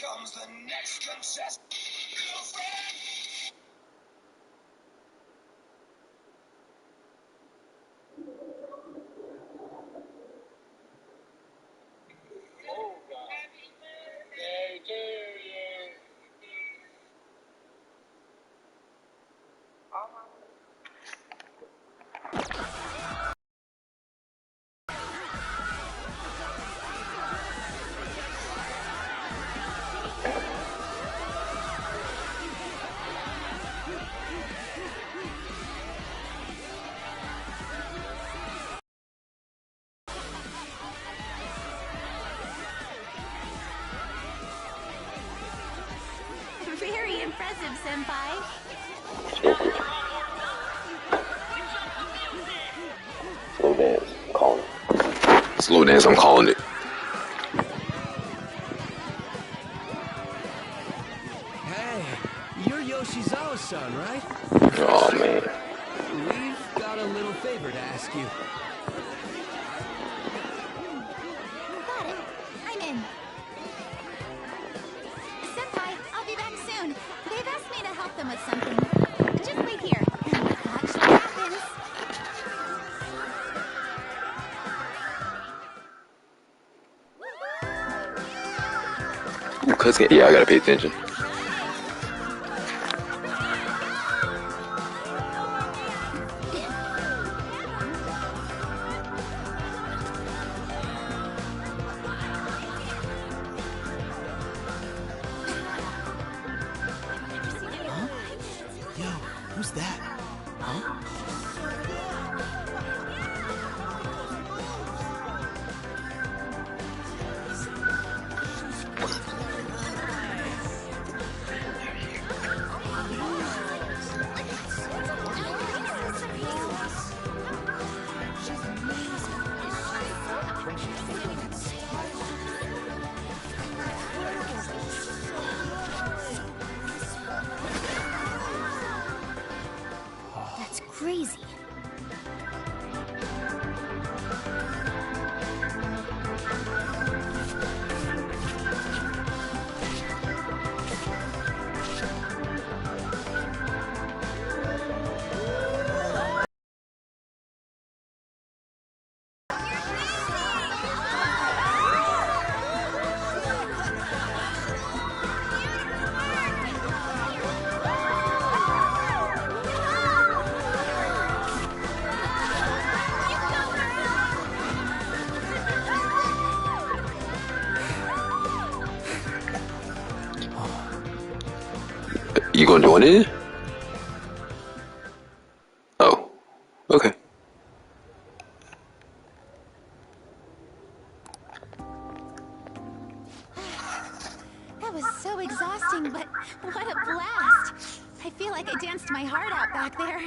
Comes the next contestant. Oh, God. They do you. Very impressive, Senpai. Slow dance, I'm calling it. Slow dance, I'm calling it. Hey, you're Yoshizawa son, right? Oh man. We've got a little favor to ask you. Got it. I'm in. Senpai, I'll be back soon. They've asked me to help them with something. Just wait here. Watch what happens. Ooh, cousin. Yeah, I gotta pay attention. Yo, who's that? Huh? That's crazy. You gonna join in? Oh, okay. That was so exhausting, but what a blast! I feel like I danced my heart out back there.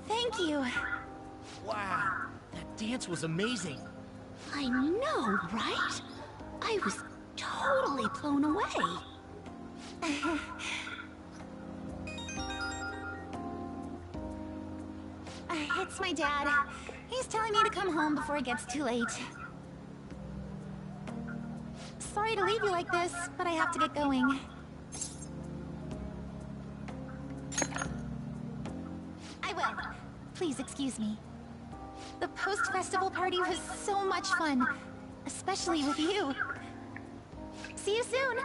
Thank you. Wow, that dance was amazing. I know, right? I was totally blown away. It's my dad. He's telling me to come home before it gets too late. Sorry to leave you like this, but I have to get going. I will. Please excuse me. The post-festival party was so much fun, especially with you. See you soon!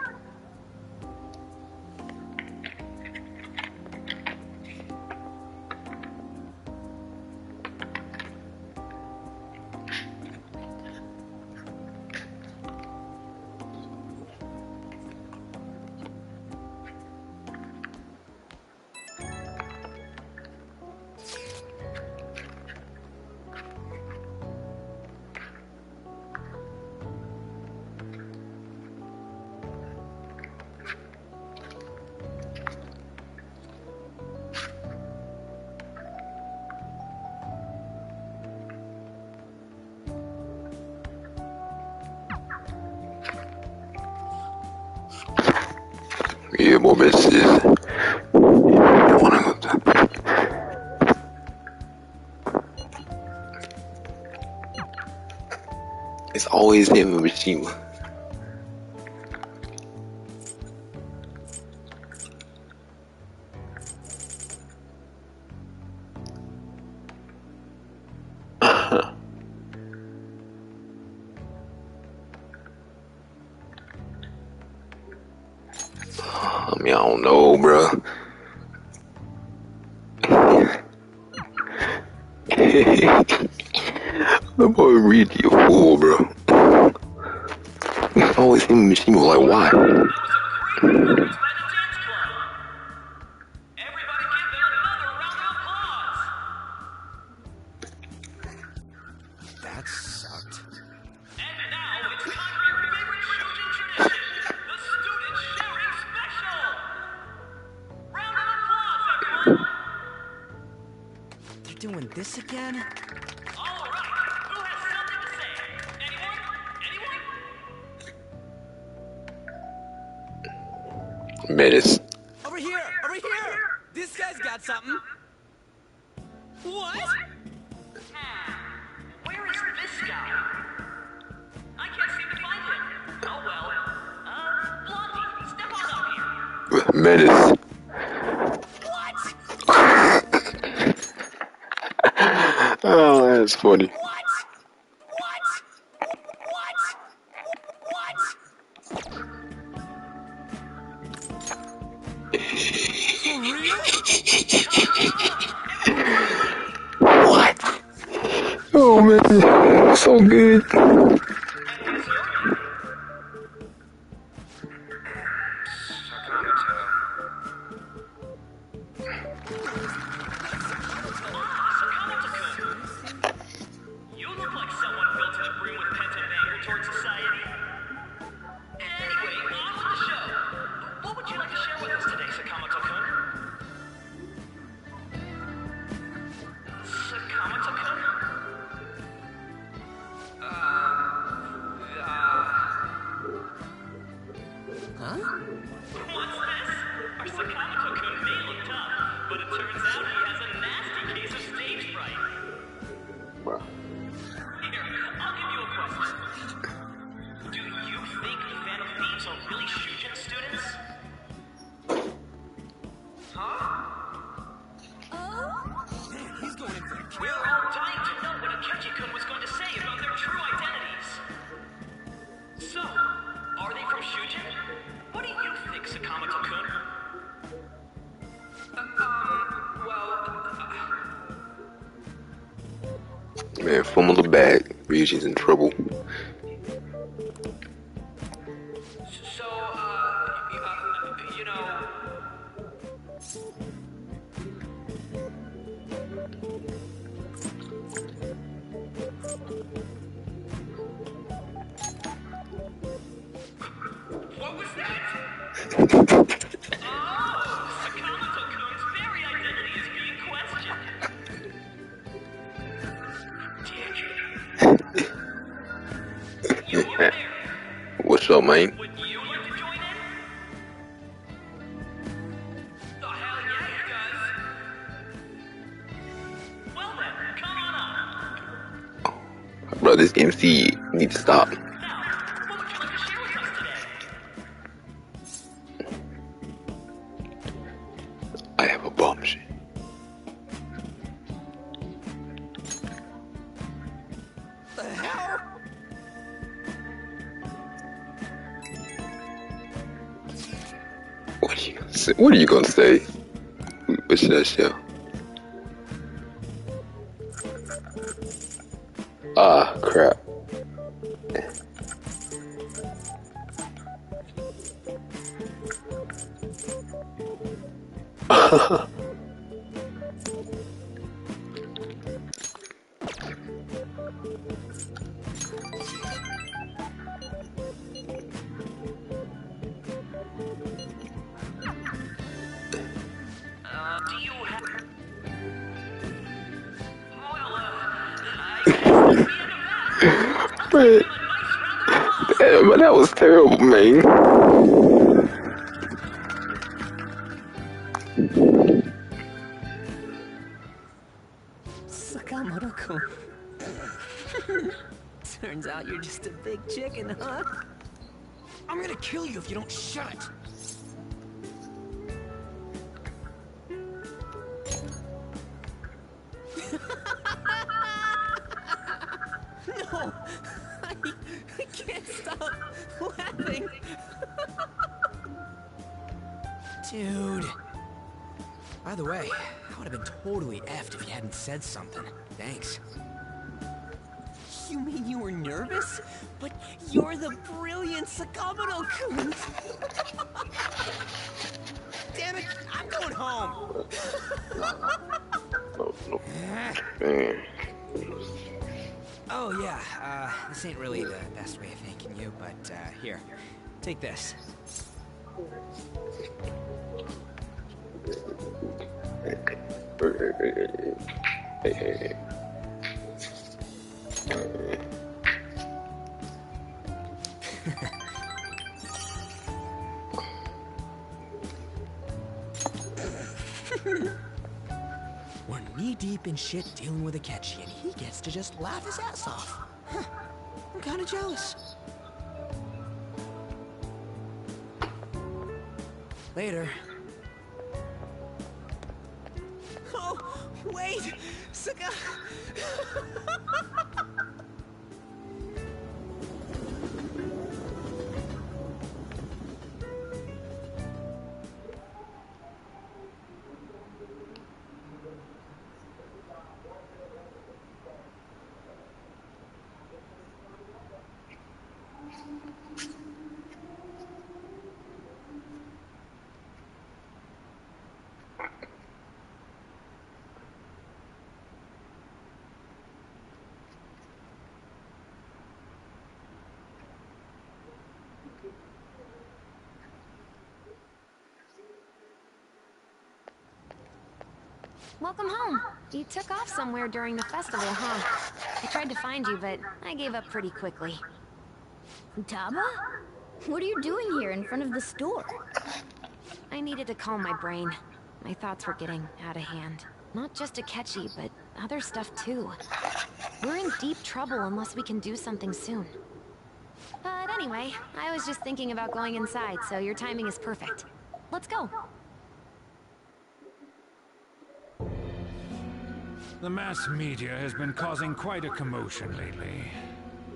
Yeah, more messages. It's always him and Mishima. I mean, I don't know, bro. The boy read you a fool, bro. It's always him and Mishima. Like, why? That sucked. And now it's time for your favorite Shujin tradition, the student sharing special. Round of applause, everyone. They're doing this again? All right, who has something to say? Anyone? Anyone? Menace. Over here! Over here! This guy's got something. What? Where is this guy? I can't seem to find him. Oh well. Blondie, step on up here. Menace. What? Oh, that's funny. What? What? What? What? For real? What? Oh man, so good. You look like someone filled to the brim with pent-up anger towards society. Anyway, on with the show. What would you like to share with us today, Sakamoto-kun? Sakamoto-kun? Huh? What's this? Our Sakamoto-kun may look tough, but it turns out he has a nasty case of stage fright. Bruh. Here, I'll give you a question. Do you think Phantom Thieves are really Shujin students? Man, he's going in for a We're kill. all dying to know what Akechi-kun was going to say about their true identities. So, are they from Shujin? What do you think, Sakamoto-kun? Man, fumble the bag. Ryuji's in trouble. So, you know... What was that? Oh, Sakamoto-kun's very identity is being questioned. Dick. You over there. What's up, man? Would you like to join in? The hell yeah, he does. Well then, come on up. Bro, this MC need to stop. Now, what would you like to share with us today? I have a bomb machine. The hell? What are you gonna say? What are you gonna say? What should I show? Ah, crap. Do you have... Well, I guess that's the end of that. Man, A nice round of applause. but that was terrible, man. Sakamoto-kun. Turns out you're just a big chicken, huh? I'm gonna kill you if you don't shut it. No! I can't stop laughing. Dude. By the way, I would have been totally effed if you hadn't said something. Thanks. You mean you were nervous? But you're the brilliant Sakamoto-kun! Damn it, I'm going home! No. Man. Oh yeah, this ain't really the best way of thanking you, but here, take this. Hey. We're knee-deep in shit dealing with Akechi, and he gets to just laugh his ass off. Huh. I'm kinda jealous. Later. Oh, wait! Saka... Welcome home. You took off somewhere during the festival, huh? I tried to find you, but I gave up pretty quickly. Futaba? What are you doing here in front of the store? I needed to calm my brain. My thoughts were getting out of hand. Not just Akechi, but other stuff too. We're in deep trouble unless we can do something soon. But anyway, I was just thinking about going inside, so your timing is perfect. Let's go. The mass media has been causing quite a commotion lately.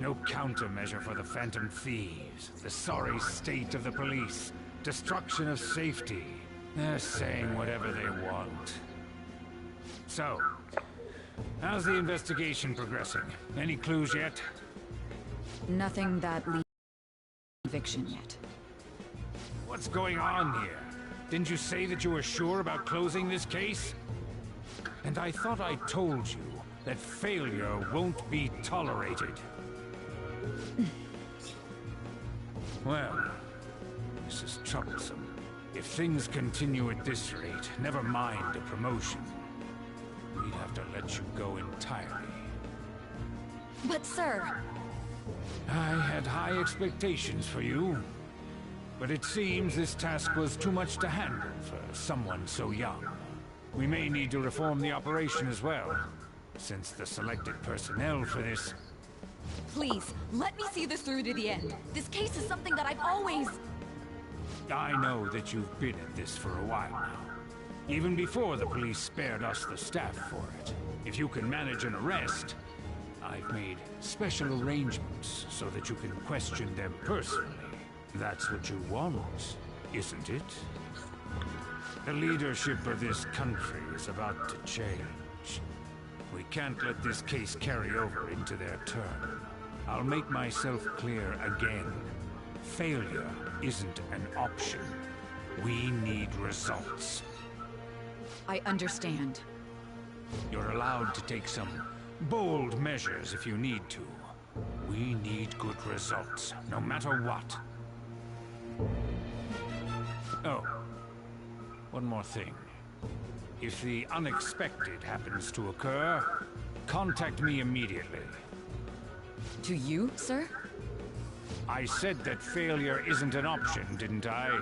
No countermeasure for the Phantom Thieves, the sorry state of the police, destruction of safety. They're saying whatever they want. So, how's the investigation progressing? Any clues yet? Nothing that leads to conviction yet. What's going on here? Didn't you say that you were sure about closing this case? And I thought I told you that failure won't be tolerated. Well, this is troublesome. If things continue at this rate, never mind a promotion. We'd have to let you go entirely. But sir... I had high expectations for you. But it seems this task was too much to handle for someone so young. We may need to reform the operation as well, since the selected personnel for this... Please, let me see this through to the end. This case is something that I've always... I know that you've been at this for a while now. Even before the police spared us the staff for it. If you can manage an arrest, I've made special arrangements so that you can question them personally. That's what you want, isn't it? The leadership of this country is about to change. We can't let this case carry over into their turn. I'll make myself clear again. Failure isn't an option. We need results. I understand. You're allowed to take some bold measures if you need to. We need good results, no matter what. Oh. One more thing. If the unexpected happens to occur, contact me immediately. To you, sir? I said that failure isn't an option, didn't I?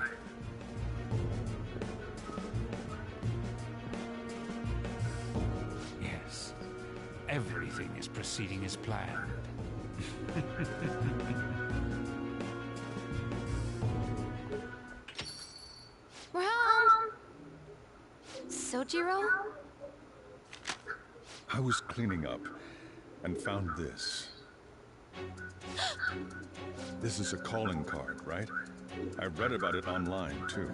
Yes. Everything is proceeding as planned. We're home! Sojiro? I was cleaning up and found this. This is a calling card, right? I read about it online, too.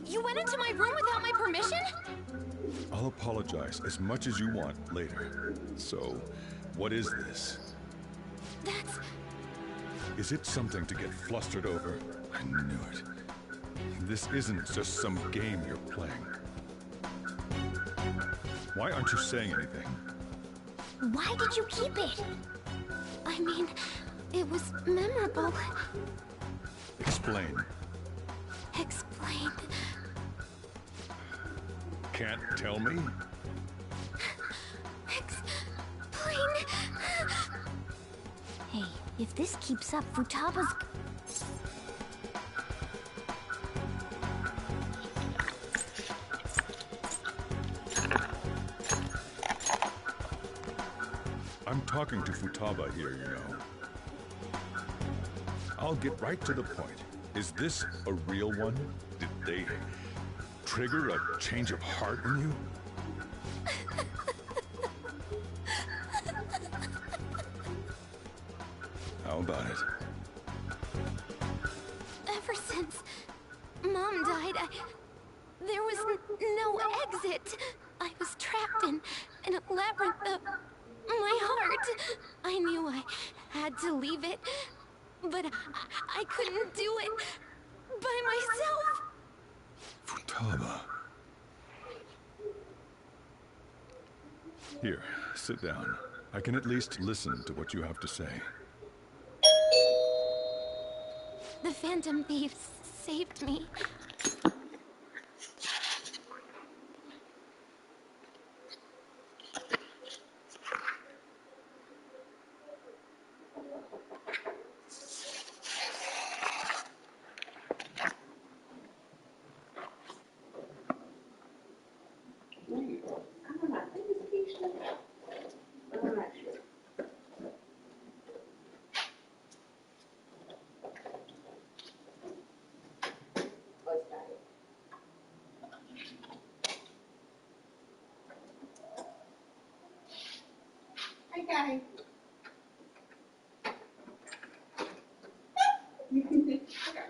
You went into my room without my permission? I'll apologize as much as you want later. So, what is this? That's... Is it something to get flustered over? I knew it. This isn't just some game you're playing. Why aren't you saying anything? Why did you keep it? I mean, it was memorable. Explain. Explain. Can't tell me? Explain. Hey, if this keeps up, Futaba's... talking to Futaba here, you know. I'll get right to the point. Is this a real one? Did they trigger a change of heart in you? How about it? Ever since Mom died, there was no exit. I was trapped in a labyrinth of my heart. I knew I had to leave it, but I couldn't do it by myself. Futaba. Here, sit down. I can at least listen to what you have to say. The Phantom Thieves saved me.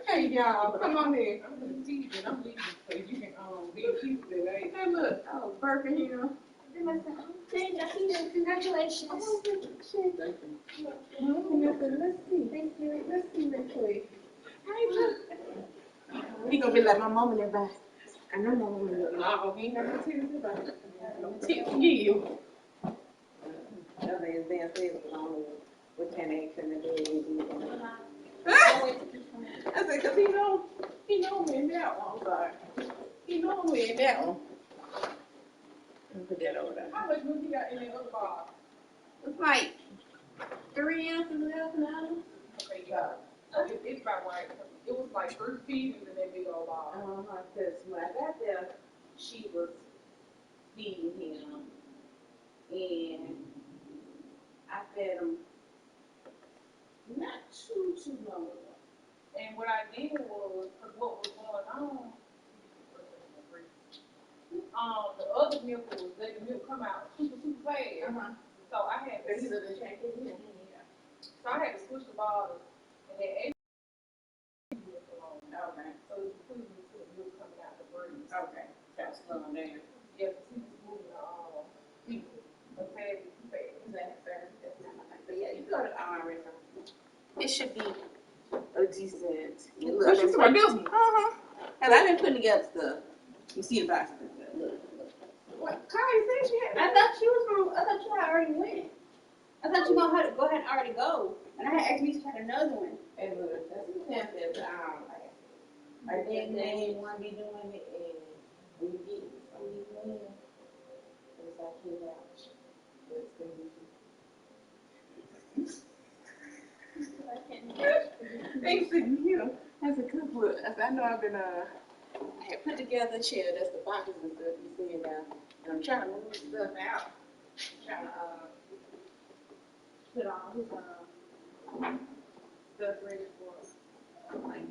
Hey y'all, come on in. I'm gonna see you, and I'm leaving so you can be cute today. Hey look, oh Birkin here. Congratulations. Oh, thank you. Let's see. Thank you. Let's see that quick. Hey look. He gonna be like my mom and everybody. I know my mom and everybody. No, he ain't got no tears about it. No tears for you. Other than downstairs, with 10 eggs and the baby. I said, cause he know me in that one. I'm sorry. He know me in that one. Let me put that over there. How much would you got in the other bar? It's like 3 ounces left now. Okay, yeah. It's about right. It was like 3 feet in that big old bar. Because when I got there, she was feeding him, and I fed him not too long ago. And what I did was, because what was going on, the other milk was letting the milk come out super fast. So I had to, so I had to switch the bottles, and then okay. So it was putting me to the milk coming out the breeze. Okay. That's slowing down. Yeah, because he was moving people. Okay, but yeah, you go to RS. It should be a decent. Look, she's my business. And I've been putting together stuff. You see the box. Look. What? Kylie said she had. I thought you had already went. I thought you were gonna go ahead and already go. And I had asked me to try another one. And look, that's the thing that I think they want to be doing it, and we get some of these men. It's like his out. It's gonna be. Thanks to you. That's a good look. I know I've been I had put together a chair. That's the boxes and stuff you see now, and I'm trying to move stuff out. Trying to put all his stuff ready for like.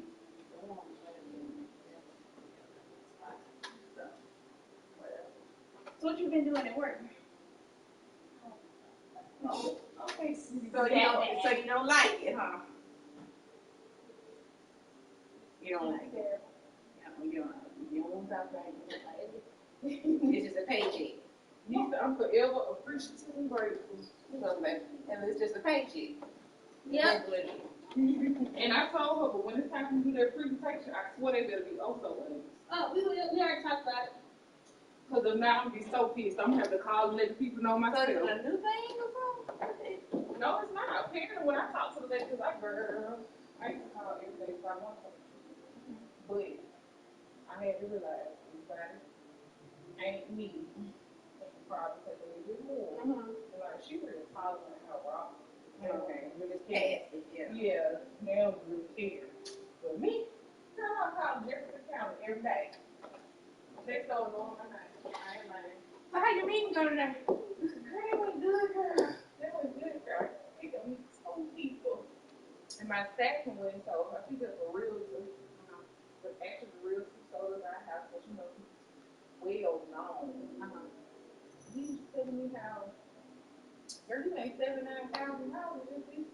So what you been doing at work? Oh, okay. So you don't like it, huh? You don't like it. You don't want to talk about it. It's just a paycheck. I'm forever appreciative and grateful. And it's just a paycheck. Yep. And I told her, but when it's time to do their presentation, I swear they better be also late. Oh, we already talked about it. Because if not, I'm going to be so pissed. I'm going to have to call and let the people know myself. So is it a new thing or something? No, it's not. Apparently, when I talk to the lady, because I used to call every day if I want to. But I had to realize everybody ain't me. They can probably take a little bit more. Like, she really following her rock. Okay. Yeah. Now we care. But me, I call Jefferson County every day. They so long my night. I ain't lying. So how your meeting go today? Girl, it went good, girl. It went good, girl. And my second one told her, she's just a realtor. But actually, the realtor sold us our house, but you know, he's well known. He was telling me how, girl, you made $79,000 just this.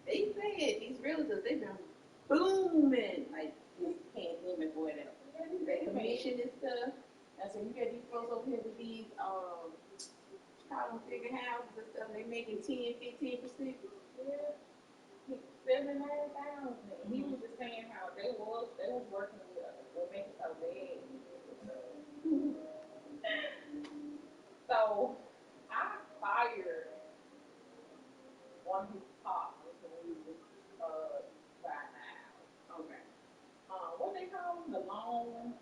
They said these realtors, they've been booming like this pandemic or whatever. They commission and stuff. And so you got these folks over here with these call them figure houses and stuff, they making 10-15%. Yeah. 79,000. He was just saying how they was working with making so bad. So I fired one of his partners when we was buying the house. Okay. What they call them? The loan.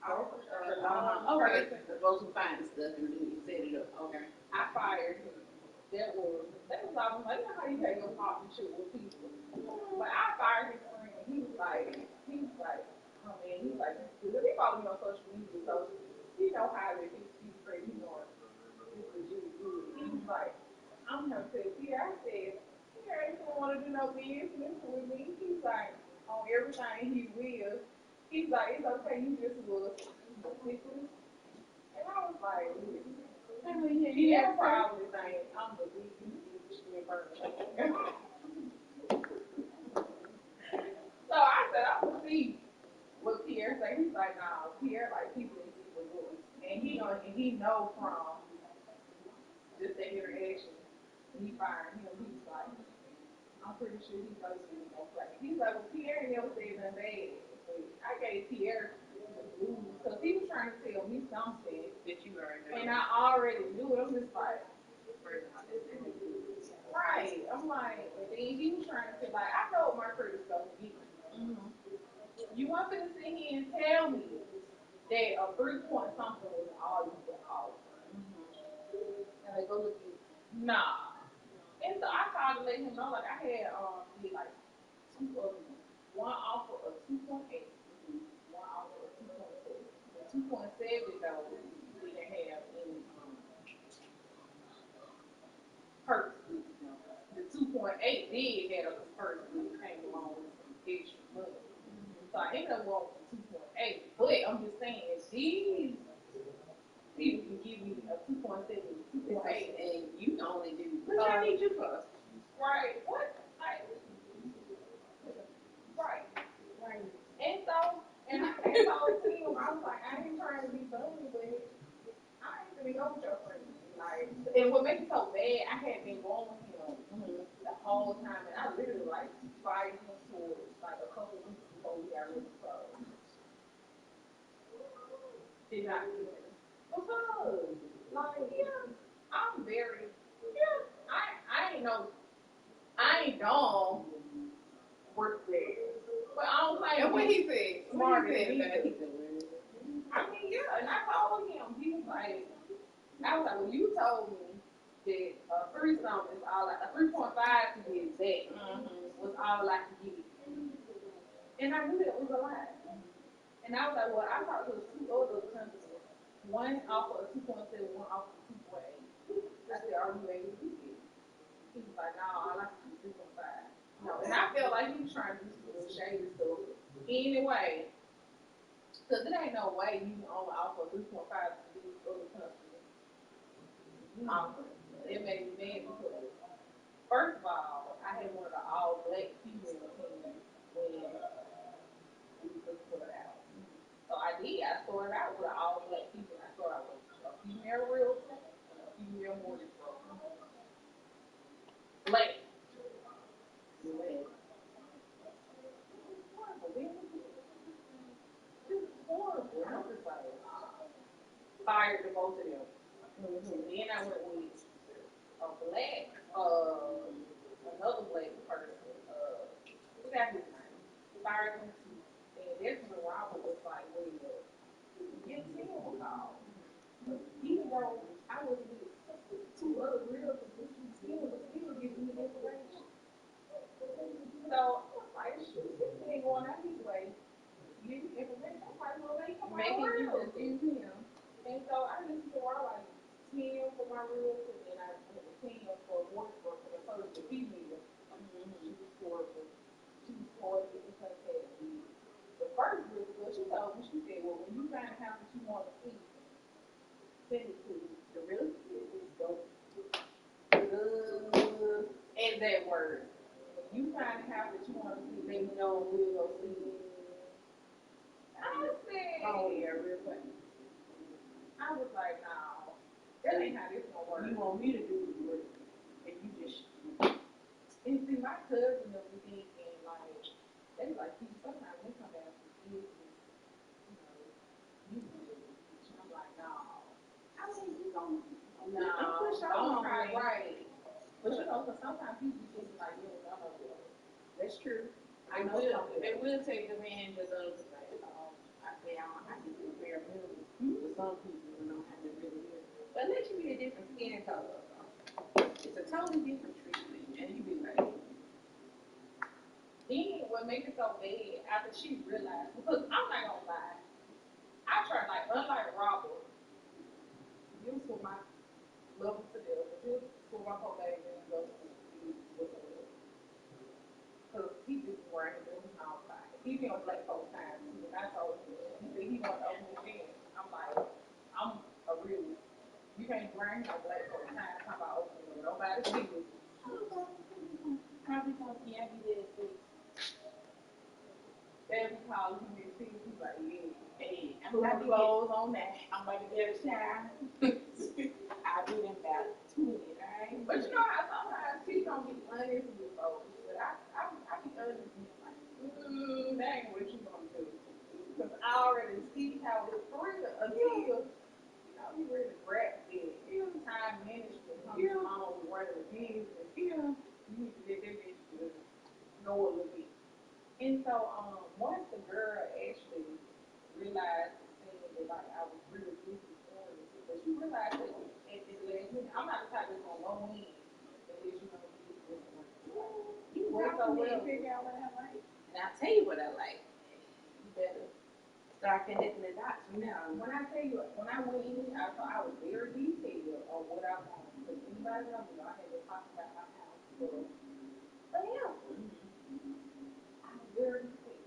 Okay. The folks who find stuff and do you set it up. Okay. I fired him. That was almost like, you know how you have your partnership with people. But I fired his friend. He was like, oh man, he's like, he followed me on social media, so he know how it is. He's crazy, you know, he's legit good. He was like, I'm gonna tell you, I said, Pierre ain't gonna want to do no business with me. He's like, on everything he will. He's like, it's okay, you just was ridiculous. And I was like, yeah, probably think I'm the biggest industry person. So I said, I'm gonna see what Pierre say. He's like, nah, Pierre like people that get the voice. And he know from just that interaction. He fired him. He was like, I'm pretty sure he knows he's gonna play. He's like, well, Pierre never said nothing bad. But I gave Pierre the blues because he was trying to tell me something that you already know. And I already knew it. I'm just like, right. I'm like, and then he was trying to say, like, I know what my credit's gonna be. Mm-hmm. You want me to sit here and tell me that a 3-point something was all you can offer? Mm-hmm. And they go look at, nah. And so I called to let him know, like, I had did like two of them. One offer of 2.8, one offer of 2.7. The 2.7 though didn't have any perks. The 2.8 did have a perks that came along with some extra money. So I ended up going for 2.8. But I'm just saying, these people can give me a 2.7, 2.8, and you can only do. What I need you for? Right. What? Like, right. Right. And so, and I told him, I was like, I ain't trying to be funny, but I ain't gonna go with your friend. Like, and what makes me so bad, I had been going with him the whole time, and I literally like fired him towards like a couple weeks before we got really close. Did not do it. Because, like, yeah, I'm very, I ain't no, I ain't dumb work there. But I don't think. And what he said, smarter than me. I mean, yeah, and I told him, he was like, I was like, well, you told me that 3 something is all a 3.5 to be exact was all I could get. And I knew that was a lie. And I was like, well, I talked to 2 other companies. One offer of 2.7, one offer of 2.8. I said, are you able to do it? He was like, no, all I can do is 3.5. No, and I felt like he was trying to do some shady stuff. Anyway, because it ain't no way you can only offer 3.5 to these other companies. It made me mad because, first of all, I had one of the all-black female teams when we just put it out. So I did. I started out with an all-black female. I started out with a female realtor and a female mortgage broker. Black. Horrible. I was like, fired the both of them. Then I went with a black, another black person. Forgot his name. Fired him too. And that's when Robert was like, well, get Tim a call. Even though I was with 2 other realtors, Tim was still giving me information. So I was like, shoot, this ain't going out his way. Give me information. I'm like, well, making you confuse him. And so I listened to her like 10 for my realtor, and I went to 10 for a voice broker. So it's the female. She was for you want to see. Send it to you. The real shit is dope. And that word. When you find a house that you want to see, let me know and we'll go see it. I said, oh yeah, real quick. I was like, no, that ain't how this gonna work. You want me to do the work, and you just. And see, my cousin was thinking like, they was like, sometimes they come down to kids, you know, I'm like, no. I mean, you don't. No, don't try right. But you know, because sometimes people just like, you don't know. That's true. I know they will take advantage of those things. I can do bare minimum for some people who know how to really do it. But let you be a different skin color. It's a totally different treatment. And you be like, then what makes it so bad after she realized, because I'm not gonna lie, I tried like unlike Robert, you was with my love to deal, but you was with my whole baby and go to because he just wearing his own outside. He be on black folks time too, and I told him he said he wanted to open his hand. I'm like, I'm a real you can't bring no black folks time to talk about opening with nobody see you. How we gonna be there too? Then we call him and see he's like, yeah, hey, I'm about to close on that. I'm about to get a shower. I'll do them about 2 minutes, right? But you know how sometimes people don't be honest with folks. But I be honest with them like, that ain't what you gonna do. Because I already see how it's for real until, you really grab it. Time management comes along with running the business. You need to let that bitch go a little bit. And so, once the girl actually realized that like I was really busy for it, but she realized that at the last minute, I'm not the type that's gonna go in unless you know this one. You work so well. Figure out what I like. And I'll tell you what I like. You better start connecting the dots. You know, when I tell you, when I went in, I thought I was very detailed on what I wanted. Because anybody else, I had to talk about my house for forever. I was very detailed.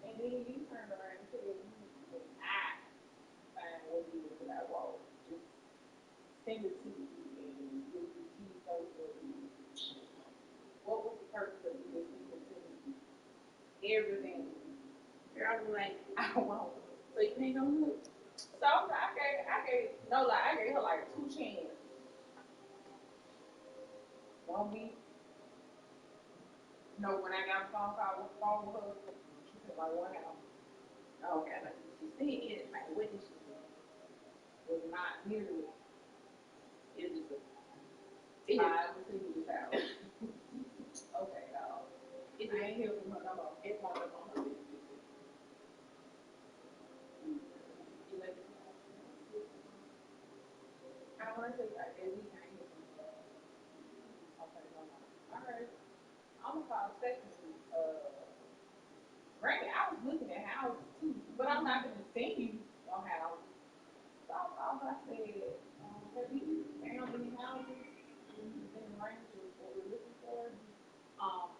And then you turn around and tell me that I find what it is that I want. Just send it to you and you'll be teased over. What was the purpose of you just sending to me? Everything. Girl, I'm like, I won't. So you ain't gonna look. So I gave her like 2 chances. Don't be. No, when I got a phone with her, she said like 1 hour. Okay, but she said it like what did she say? Was not nearly. It was just I will see you this hour. Okay, dog. I ain't here from her no more. It won't up on her list. I want to say like that week I ain't here from her. Okay, no. Alright. I'm gonna call second week. Granted, I was looking at houses too, but I'm not gonna send you on houses. So I said, have you found any houses in the range of what we're looking for?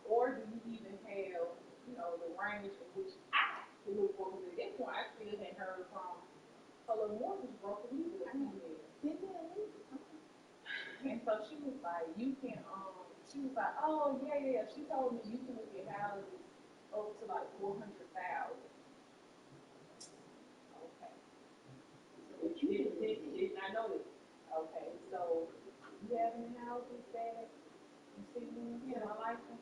Or do you even have, the range in which I could look for? Because at this point, I still hadn't heard from a little mortgage broker either. And so she was like, you can, she was like, oh, yeah. She told me you can look at houses up to like 400,000. Okay. But you did not know this. Okay, so you have any houses that you see them? Yeah, I like them.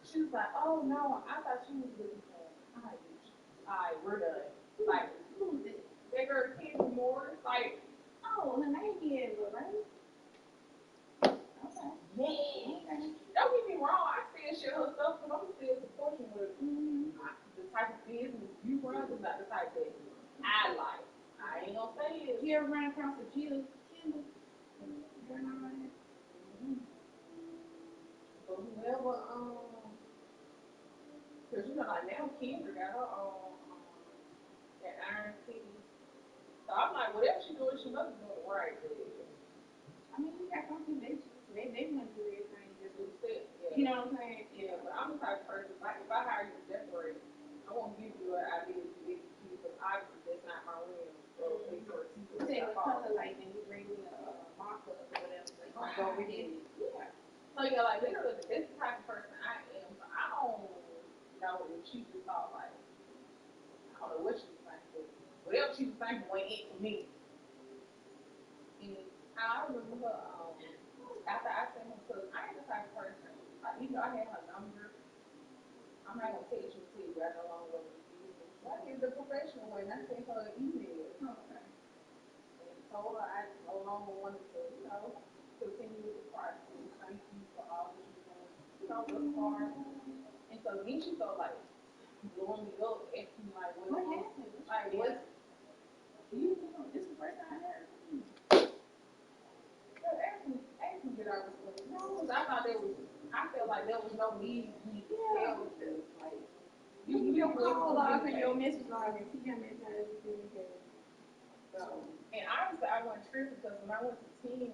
She was like, oh no, I thought she was looking for them. Alright, we're done. Like, who's this? That girl Kendra Morris. Like, oh, her name is Lorraine. Okay. Yeah. Don't get me wrong, I still share her stuff because I'm still supporting her. The type of business you run is not the type that I like. I ain't gonna say it. You ever ran across a Jill Kendall? But whoever, because like now Kendra got her own, that Iron City. So I'm like, whatever she doing, she must be doing it right. I mean, you got something they want to do everything just with the you know what I'm saying? Yeah, but I'm the type of person, like, if I hire you to decorate, I won't give you an idea to execute because obviously that's not know if she just thought like, I don't know what she was thinking, but whatever she was thinking went into me. And I remember her, after I sent her, because I ain't the type of person, like, even though I had her number, I'm not gonna text you until I no longer want to use it. So I did the professional way, and I sent her an email. And told her I no longer wanted to, continue with the process. Thank you for all that you've done, thus far. And so then she felt like blowing me up, asking me like, what happened? Like, what? This is the first time I heard from you. Asking that I was going to know, because I felt like there was no need for me to tell them. Like, you call off in your message log and see how many times you communicate. So, and honestly, I wasn't tripping because when I went to Tim,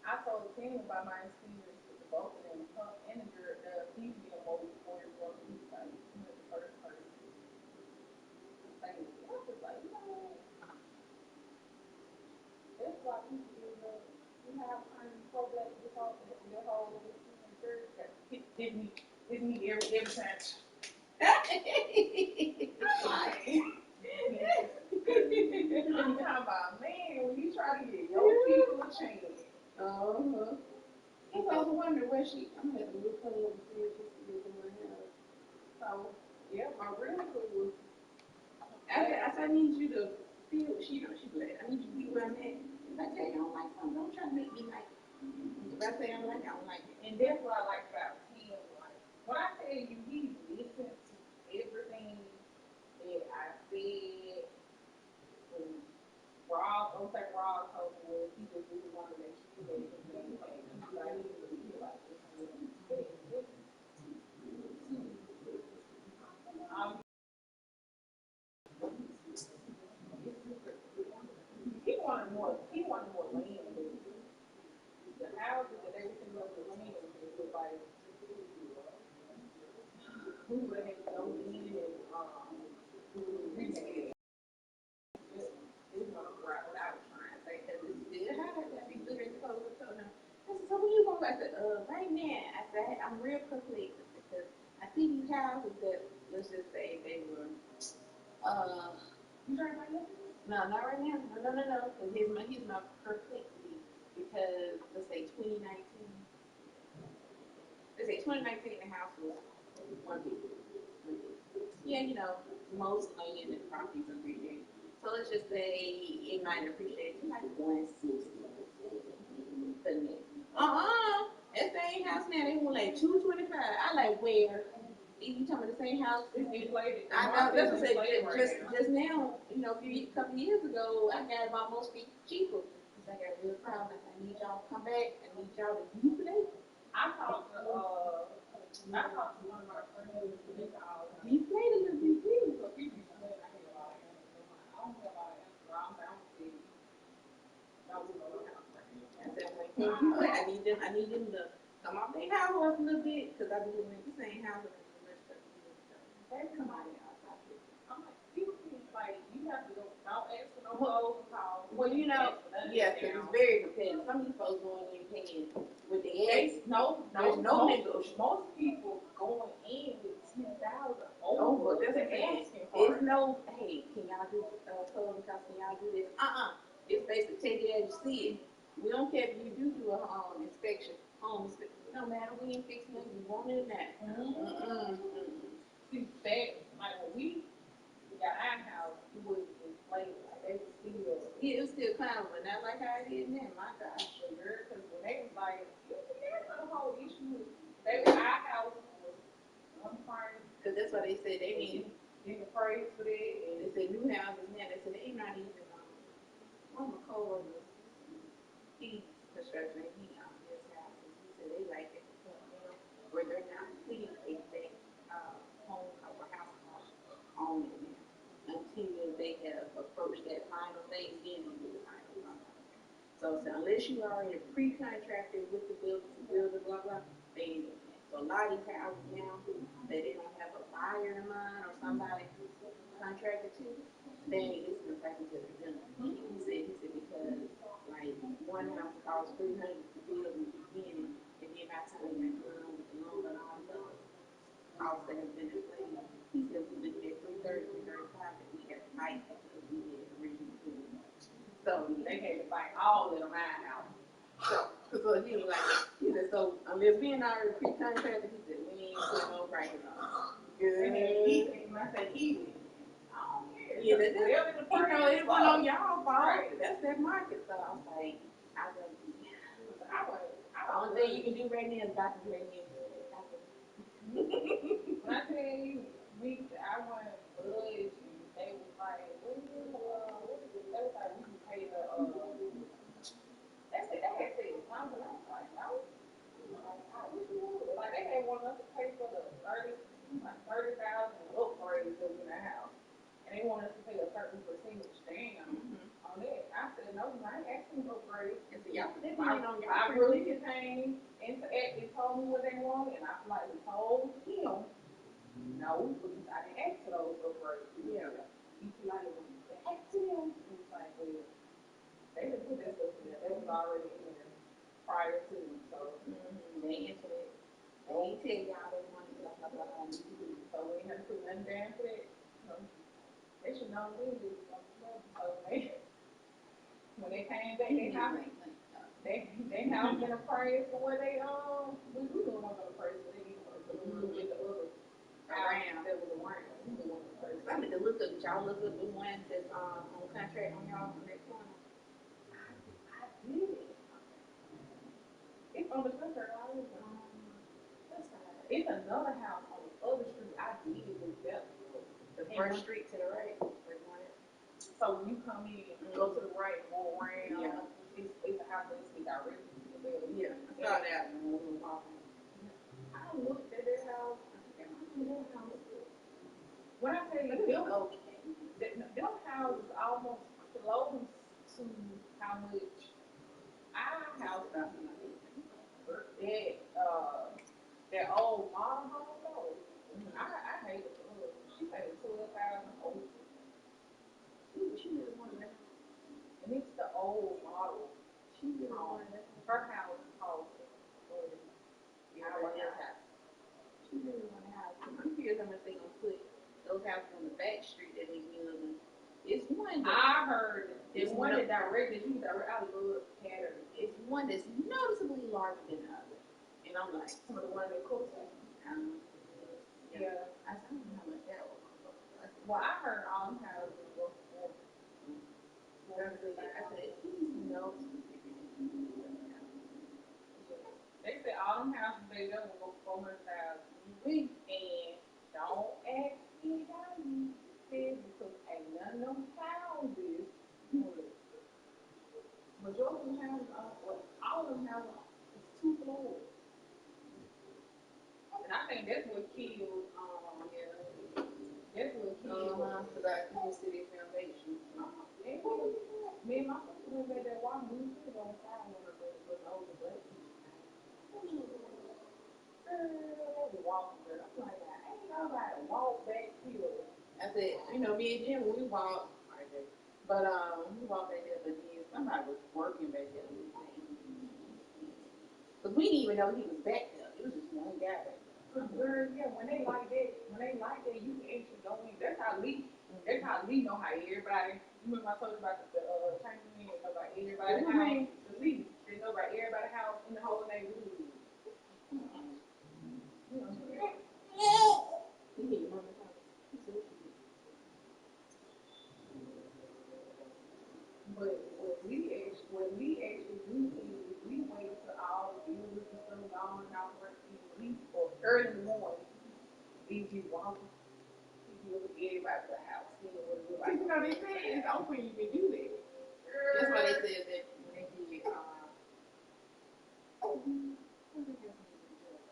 I told Tim about my experience with the both of them, her and the girl, the female both before it was like, the first person. Like, I was like, that's why people do you have kind of pro-black default in your whole church that hit me every time. I'm talking about, man, when you try to get your people a chance. I was wondering where I'm going to have to look her up and see if she's still doing her. So, yeah, my real quick was, I said, I need you to feel, she black. I need you to be where I'm at. If I tell you I don't like something, don't try to make me like it. If I say I don't like it, I don't like it. And that's what I like about him. Like, when I tell you, he listens to everything that I said. And Rob, don't say Rob told me was he just really wanted to make sure that everything okay. Like, he didn't really feel like this. He wanted more land. The houses and everything else was land. It was like, we would have to go in and rescale. This one brought what I was trying to say, because it's still hard to be good at the clothes. I said, so when you going back to, right now, I said, I'm real perplexed because I see these houses that, let's just say they were, you trying to find this? No, not right now. No. Because here's my perplexity. Because let's say 2019. Let's say 2019, the house was $1 billion. Yeah, most land and properties appreciate. So let's just say it might appreciate to like 160. That same house now they want like 225. I like where. You talking about the same house? It's inflated. I know. That's what I said. Just now, a couple years ago, I got it almost cheaper. Because I got a real problem. I need y'all to come back. I need y'all to deflate. I talked to one of my friends. Deflate a little bit, please. So people be saying I don't have a lot of answers. I'm saying, y'all do know what I'm saying. I said, I need them to come off their house a little bit because I be living in the same house. Come on, I'm like, people think like you have to go. Don't ask for no clothes and calls. Well, yeah, because it's very competitive. Some of these folks going in paying with the eggs. No negotiation. Most people going in with $10,000 over. That's what I'm asking for. It's no, hey, can y'all do clothes and calls? Can y'all do this? It's basically take it as you see it. We don't care if you do a home inspection. No matter when you fix it, you want it or not. See, that, like, when we got our house, it was inflated. Like, they were still, it was still kind of, but not like how it is now. My gosh, because when they was like, that's the whole issue. Our house was one frame. Because that's why they said they didn't praise for that. And they said new houses now, they said they not even, one of my co-workers, he construction, he his houses. He said they like it, where they're not completing exact home or house on it now until they have approached that final stage, then they do the final contract. So unless you are already pre-contracted with the builder, blah blah, they ain't doing that. So a lot of these houses now that they don't have a buyer in mind or somebody contracted to, they ain't listening back until they're done. He said because like one house costs $300 to build in the beginning, and then by the time they got done with the loan and all that stuff, costs that have been in place. He said we looked at 330, 335, and we had to fight because we had originally put it. So they had to fight all of my house. So he was like, he said, so unless we in our pre-contract, he said, we ain't putting no prices on. Good. And then easy. I said, easy. I don't care. Yeah, that's whatever the price is. It's one on y'all fault. Right. That's that market. So I was like, the only thing you can do right now is Dr. Dre music. When I tell you, I went budge, and they was like, what is it? They was like, we can pay the, they said, they had said something. I was like, no. Like, they had wanted us to pay for the 30,000 upgrades in the house. And they wanted us to pay a certain percentage down on that. I said, no, I ain't asking for upgrades. I really came into it and told me what they wanted, and I politely told him no, because I didn't ask for those upgrades. Yeah. He politely asked him. He was like, well, they didn't put that stuff in there. That was already in there prior to them. So they into it. They ain't tell y'all they wanted blah, blah, blah, blah. So we ain't have to put nothing down for that. So they should know we did something. So when they came back, they have been appraised for what they we were the ones on the appraised, but they didn't with the other around that was around. We were the ones appraised. I mean to look up, y'all look up the one that's on contract on y'all on that corner. I did it. It's on the contract already. It's another house on the other street. I did it with them. The first street to the right. So when you come in, go to the right, go around. Yeah. It's a house that is directly to the building. Yeah, I saw that when we were walking. I looked at that house. When I tell you, them houses almost close to how much our house is. That old model home though. I hate it. She paid $12,000 over. She really wanted that. And it's the old model. She really wanted that. Her house cost our house. She really wanted a house. I'm curious how much they gonna put those houses on the back street that they building. It's one that I heard. It's one that directed. I love Cater. It's one that's noticeably larger than the other. And I'm like, some of the ones that cook. Yeah. I don't know how much that was. Well, I heard all them houses were I said, he's noticeably bigger than you. They said all them houses they done will go $400,000 a week, and don't ask me how you said because ain't none of them houses. Majority of them houses all of them houses is 2 floors. And I think that's what killed, that's what killed the city foundation. Me and my sister went back there walking, we was on the side of her, but it was over black people. They walking there. I'm like, ain't nobody walk back here. I said, me and Jim, we walked right there. But we walked back there, but then somebody was working back there. Because we didn't even know he was back there. It was just one guy back there. Girl, yeah, when they like that, you can actually go in. That's how Lee know how everybody. You remember I told you about the Chamberlain and know about everybody's house. The Lee, they know about everybody's house in the whole neighborhood. But what we actually do is we wait till all the buildings and stuff gone out work or early in the morning. These people walking. You look at everybody's house, seeing what it looks like. They say it's open, you can do that. That's why they said that when they did,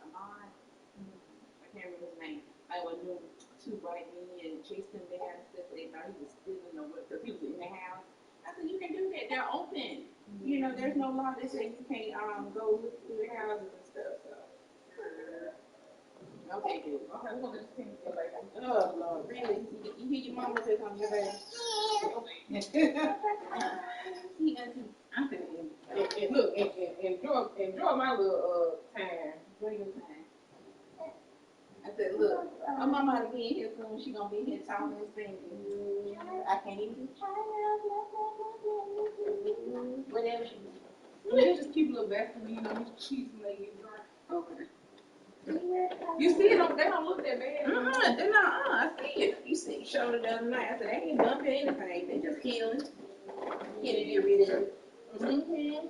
Amon, I can't remember his name. I was new to white men and chased him down and stuff. They thought he was stealing or what, because he was in the house. I said, you can do that. They're open. There's no law that says you can't go look through the houses and stuff. So. Okay, good. Okay, we're going to just finish it later. Oh, Lord. Really? You hear your mama say something to your I'm thinking, and look, enjoy my little time. Enjoy your time. I said, look, my mama ought to be in here soon. She gonna be here talking and singing. I can't even. Whatever she does. You just keep a little back from me, you know, these cheese when they get dry. Okay. You see it? They don't look that bad. They're not. I see it. You see, showed it the other night. I said, they ain't bumping anything. They just healing. Can you get rid of it? Mm-hmm.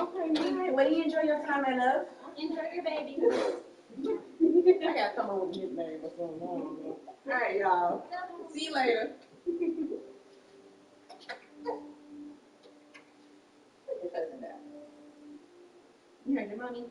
Okay, all right. Well, you enjoy your time enough. Enjoy your baby. I gotta come over with his name or something. All right, y'all. See you later. Put your cousin down. You heard your mommy?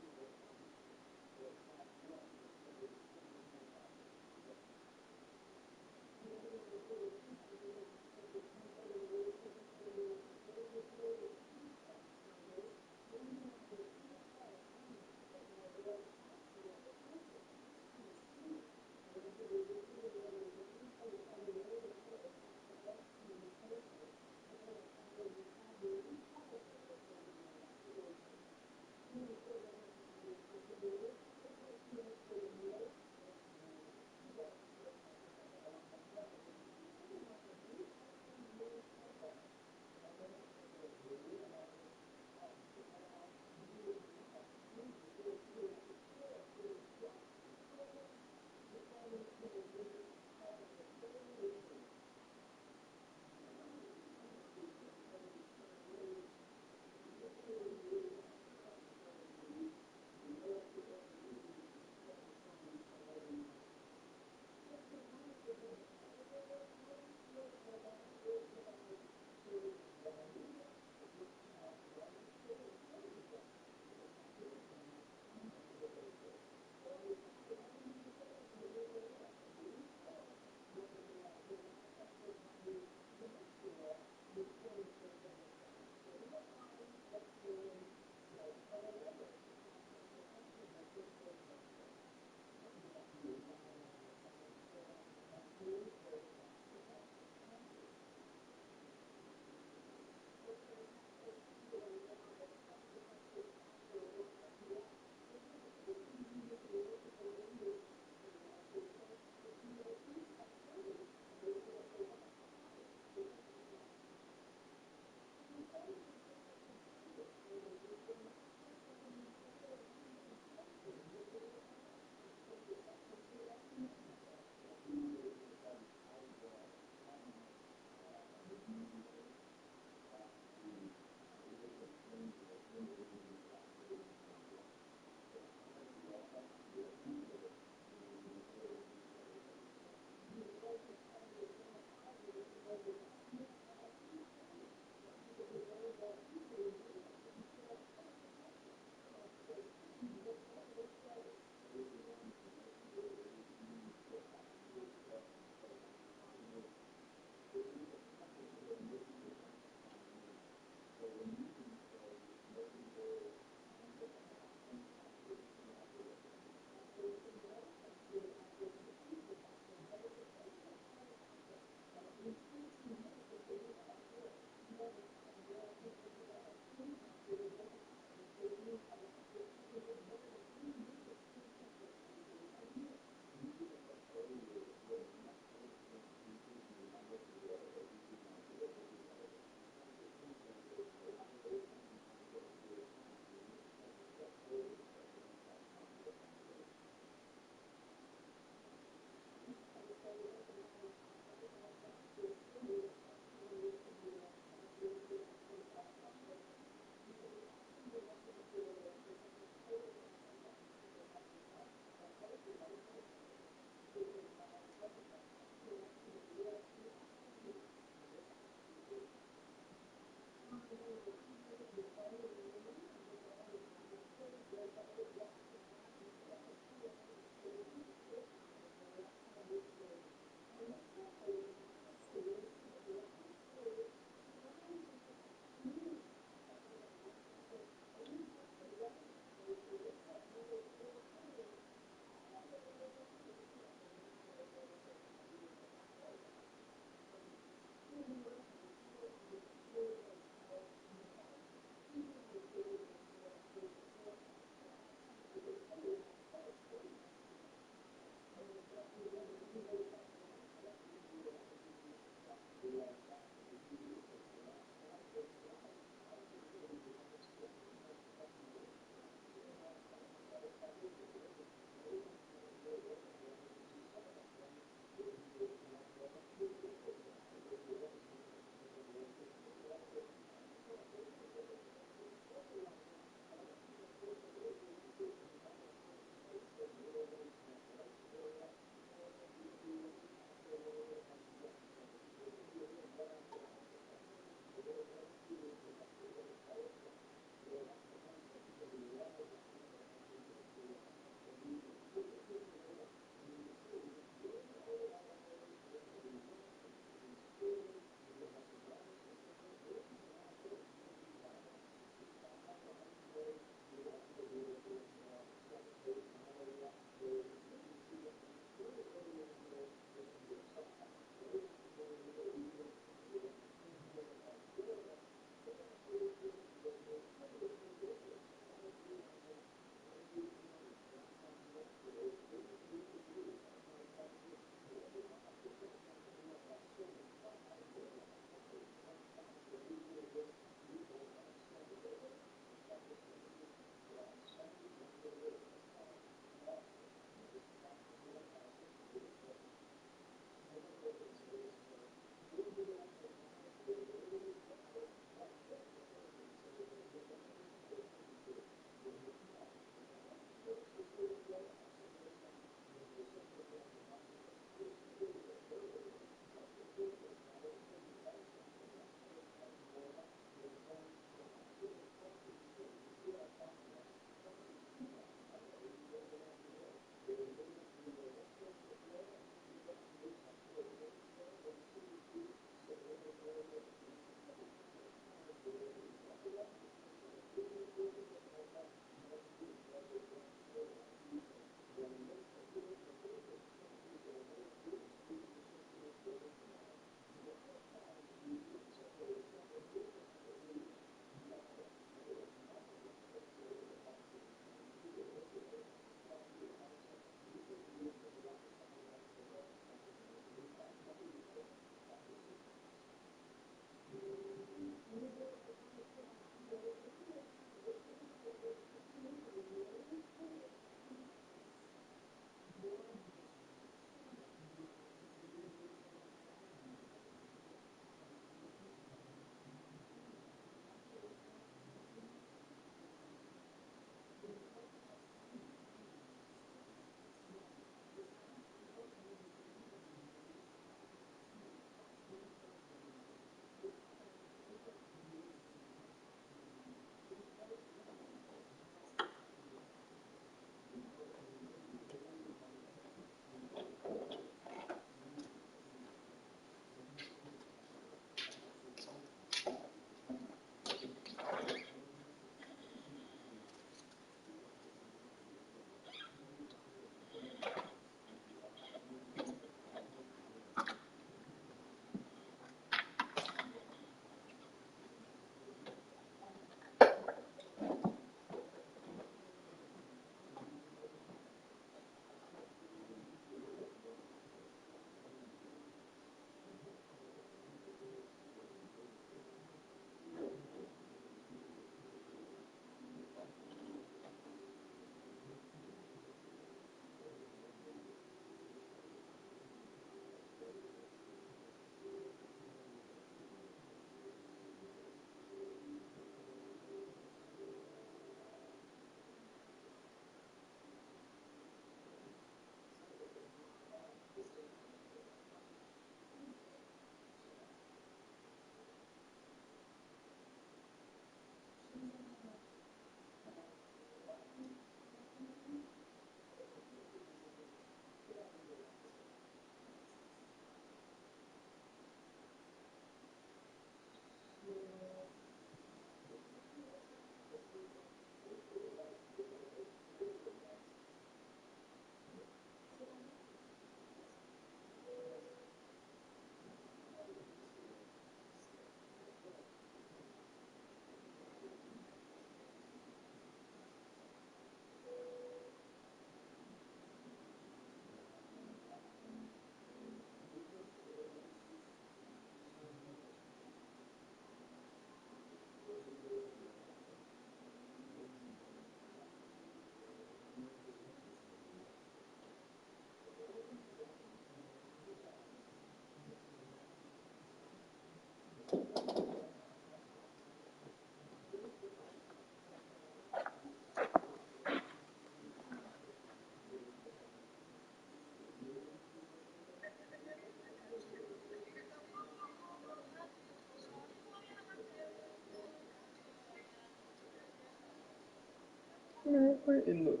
No, pretty look.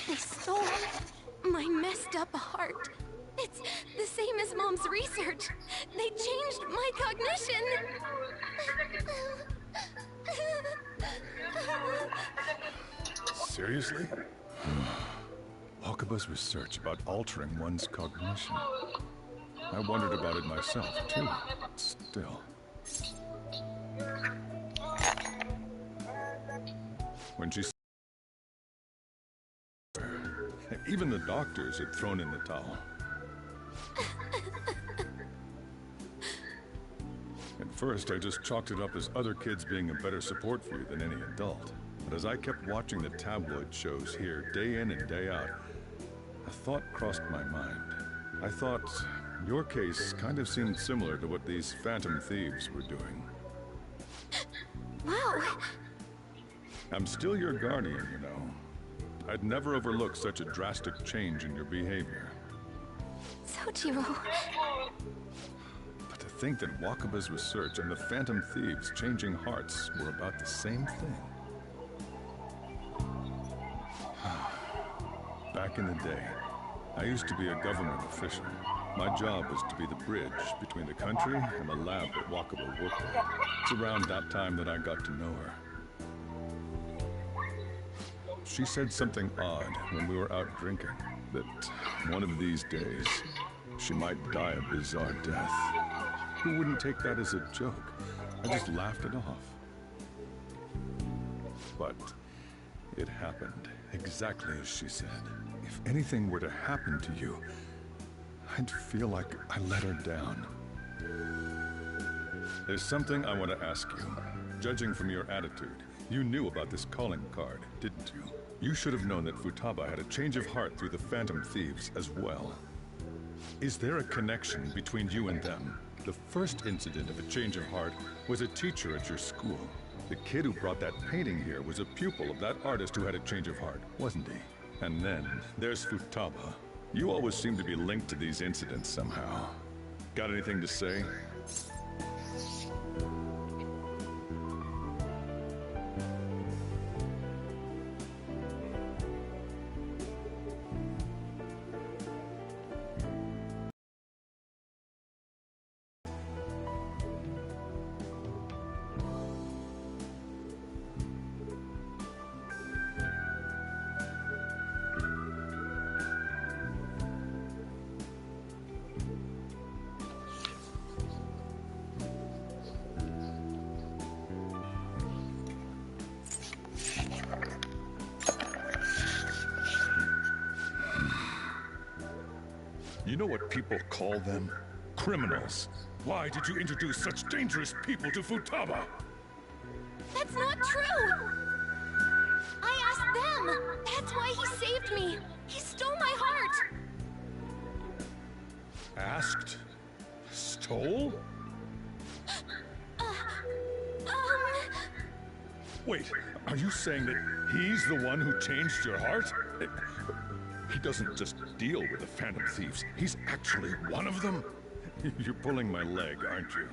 They stole my messed up heart. It's the same as Mom's research. They changed my cognition. Seriously? Wakaba's research about altering one's cognition. I wondered about it myself, too, but still. When she... Even the doctors had thrown in the towel. At first, I just chalked it up as other kids being a better support for you than any adult. But as I kept watching the tabloid shows here, day in and day out, a thought crossed my mind. I thought your case kind of seemed similar to what these phantom thieves were doing. Wow. I'm still your guardian, you know. I'd never overlook such a drastic change in your behavior. Sojiro. But to think that Wakaba's research and the phantom thieves changing hearts were about the same thing. Back in the day, I used to be a government official. My job was to be the bridge between the country and the lab that Wakaba worked at. It's around that time that I got to know her. She said something odd when we were out drinking, that one of these days, she might die a bizarre death. Who wouldn't take that as a joke? I just laughed it off. But it happened exactly as she said. If anything were to happen to you, I'd feel like I let her down. There's something I want to ask you. Judging from your attitude, you knew about this calling card, didn't you? You should have known that Futaba had a change of heart through the Phantom Thieves as well. Is there a connection between you and them? The first incident of a change of heart was a teacher at your school. The kid who brought that painting here was a pupil of that artist who had a change of heart, wasn't he? And then there's Futaba. You always seem to be linked to these incidents somehow. Got anything to say? You know what people call them? Criminals. Why did you introduce such dangerous people to Futaba? That's not true! I asked them! That's why he saved me! He stole my heart! Asked? Stole? Wait, are you saying that he's the one who changed your heart? He doesn't just deal with the Phantom Thieves. He's actually one of them? You're pulling my leg, aren't you?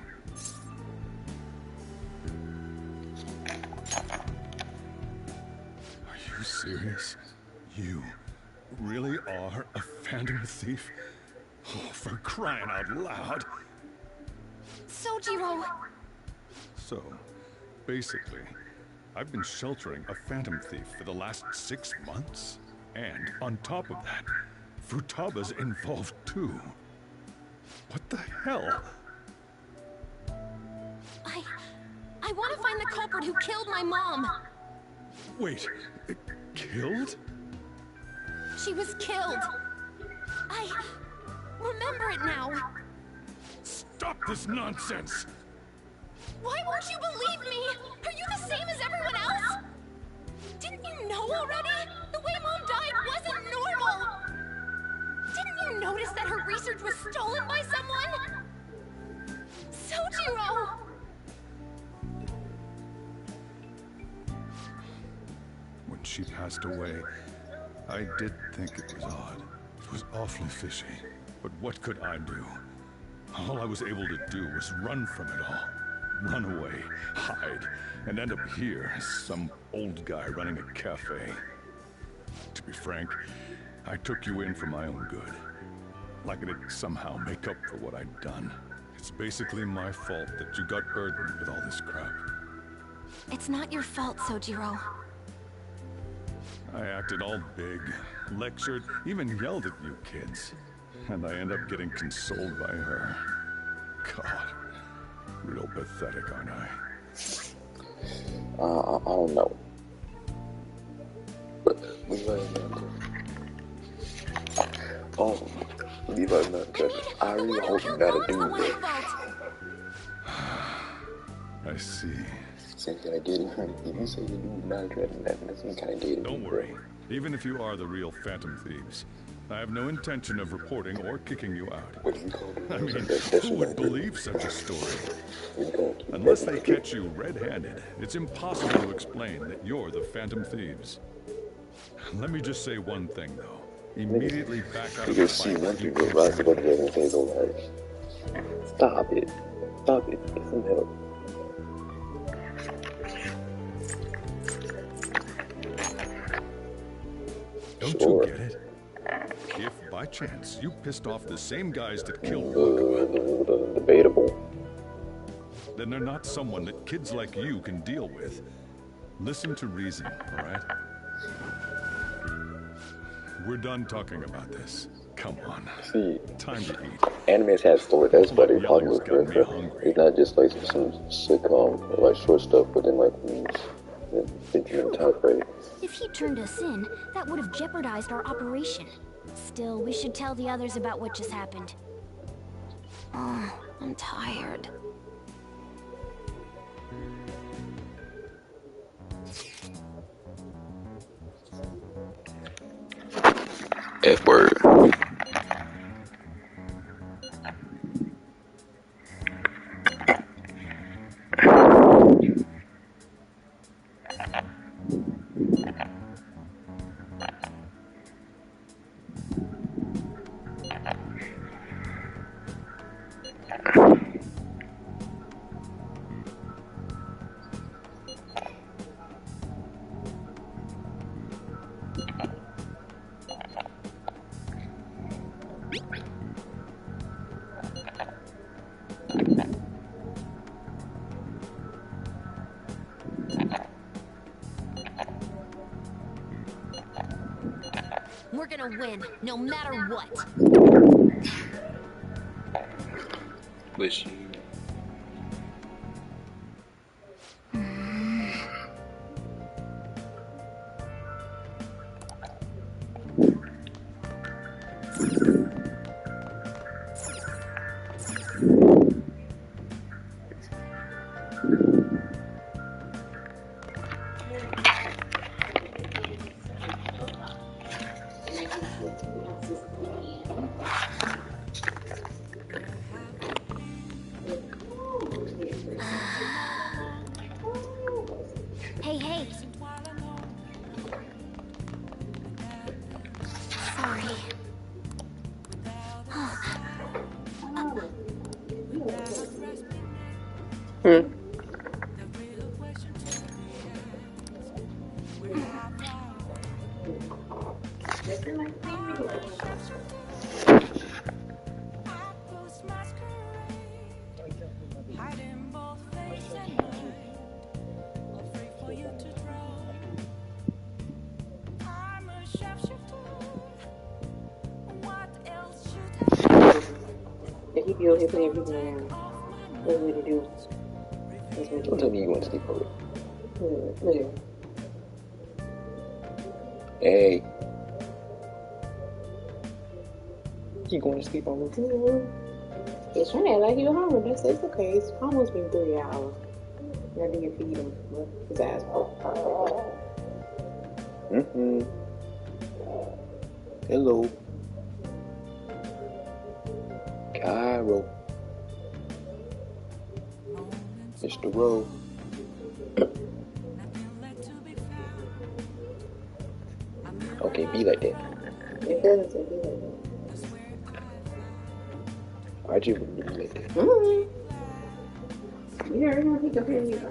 Are you serious? You really are a Phantom Thief? Oh, for crying out loud! Sojiro! So, basically, I've been sheltering a Phantom Thief for the last 6 months? And on top of that, Futaba's involved too. What the hell? I want to find the culprit who killed my mom. Wait, killed? She was killed. I remember it now. Stop this nonsense! Why won't you believe me? Are you the same as everyone else? Didn't you know already? The way Mom died wasn't normal! Didn't you notice that her research was stolen by someone? Sojiro! When she passed away, I did think it was odd. It was awfully fishy. But what could I do? All I was able to do was run from it all. Run away, hide, and end up here as some old guy running a cafe. To be frank, I took you in for my own good. Like it'd somehow make up for what I'd done. It's basically my fault that you got burdened with all this crap. It's not your fault, Sojiro. I acted all big, lectured, even yelled at you kids. And I end up getting consoled by her. God, real pathetic, aren't I? I don't know. But Levi not judging. I really hope you got a dude there. I see. Some kind of dating. If you say your dude's not judging, that's some kind of dating. Don't worry. Even if you are the real Phantom Thieves, I have no intention of reporting or kicking you out. What do you call it? I mean, who would believe such a story? Unless they catch you red-handed, it's impossible to explain that you're the Phantom Thieves. Let me just say one thing, though. Immediately back out of the fight. You go right to go to the and say, "Go like, stop it, stop it, get some help." Don't you get it? If by chance you pissed off the same guys that killed Walker, debatable. Then they're not someone that kids like you can deal with. Listen to reason, all right? We're done talking about this. Come on. See, time to eat. Animes have stories. That's why they Hollywood character. It's not just like some sitcom, like short stuff, but then like featuring type rate. If he turned us in, that would have jeopardized our operation. Still, we should tell the others about what just happened. Oh, I'm tired. F-word. We're gonna win, no matter what. Wish. Hey, hey. Sorry. He be over here putting everything around. That's what he do. That's what he Don't tell me you want to sleep over. Look at Hey. You going to sleep on me too? He's trying to act like he was hungry. It's okay. It's almost been 3 hours. Now do you feed him? His ass broke. Hello. Cairo. Mr. Rowe. Okay, be like that. It doesn't say be like that. Why'd you make it? Yeah, we're gonna pick up here music.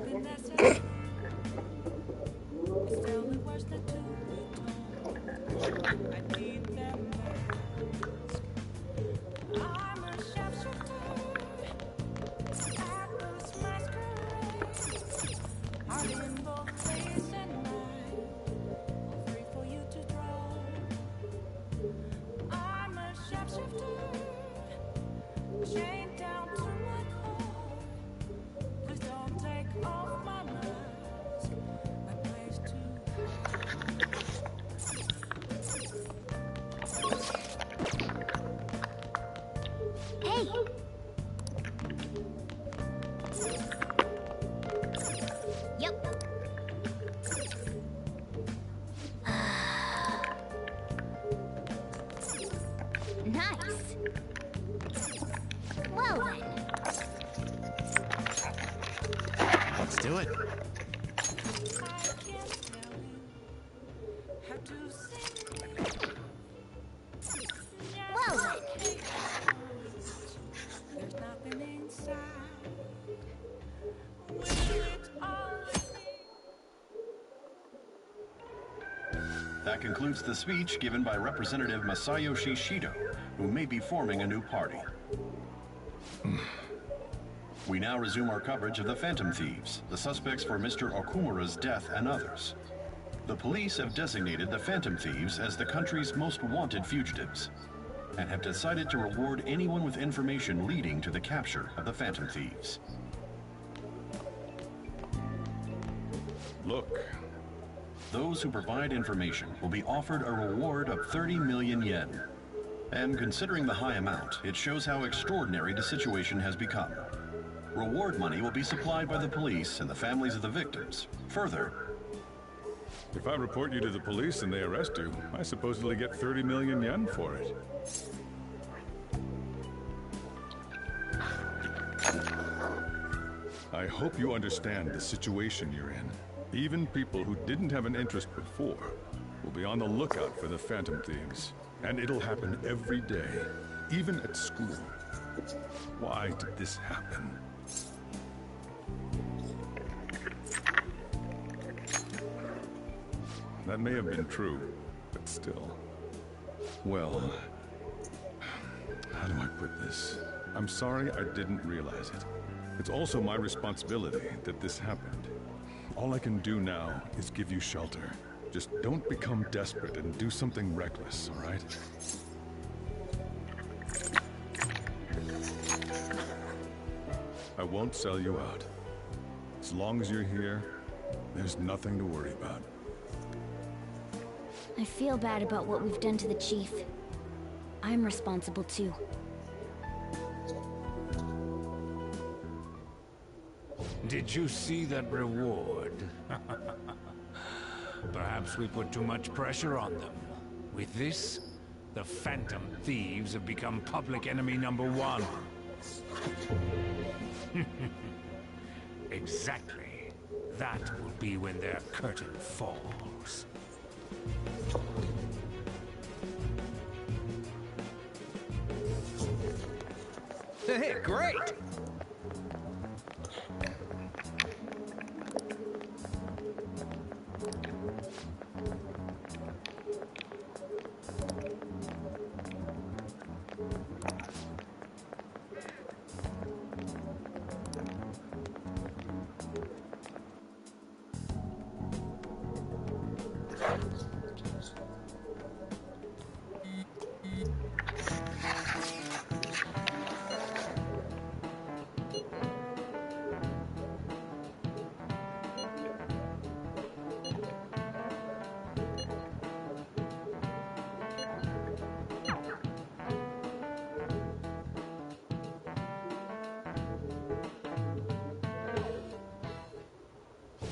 Hey! Yep. Nice. Well then. Let's do it. Well then. That concludes the speech given by Representative Masayoshi Shido, who may be forming a new party. We now resume our coverage of the Phantom Thieves, the suspects for Mr. Okumura's death and others. The police have designated the Phantom Thieves as the country's most wanted fugitives, and have decided to reward anyone with information leading to the capture of the Phantom Thieves. Look. Those who provide information will be offered a reward of 30 million yen. And considering the high amount, it shows how extraordinary the situation has become. Reward money will be supplied by the police and the families of the victims. Further, If I report you to the police and they arrest you, I supposedly get 30 million yen for it. I hope you understand the situation you're in. Even people who didn't have an interest before will be on the lookout for the Phantom Thieves. And it'll happen every day, even at school. Why did this happen? That may have been true, but still. Well, how do I put this? I'm sorry I didn't realize it. It's also my responsibility that this happened. All I can do now is give you shelter. Just don't become desperate and do something reckless, all right? I won't sell you out. As long as you're here, there's nothing to worry about. I feel bad about what we've done to the chief. I'm responsible too. Did you see that reward? Perhaps we put too much pressure on them. With this, the Phantom Thieves have become public enemy #1. Exactly. That will be when their curtain falls. Hey, great!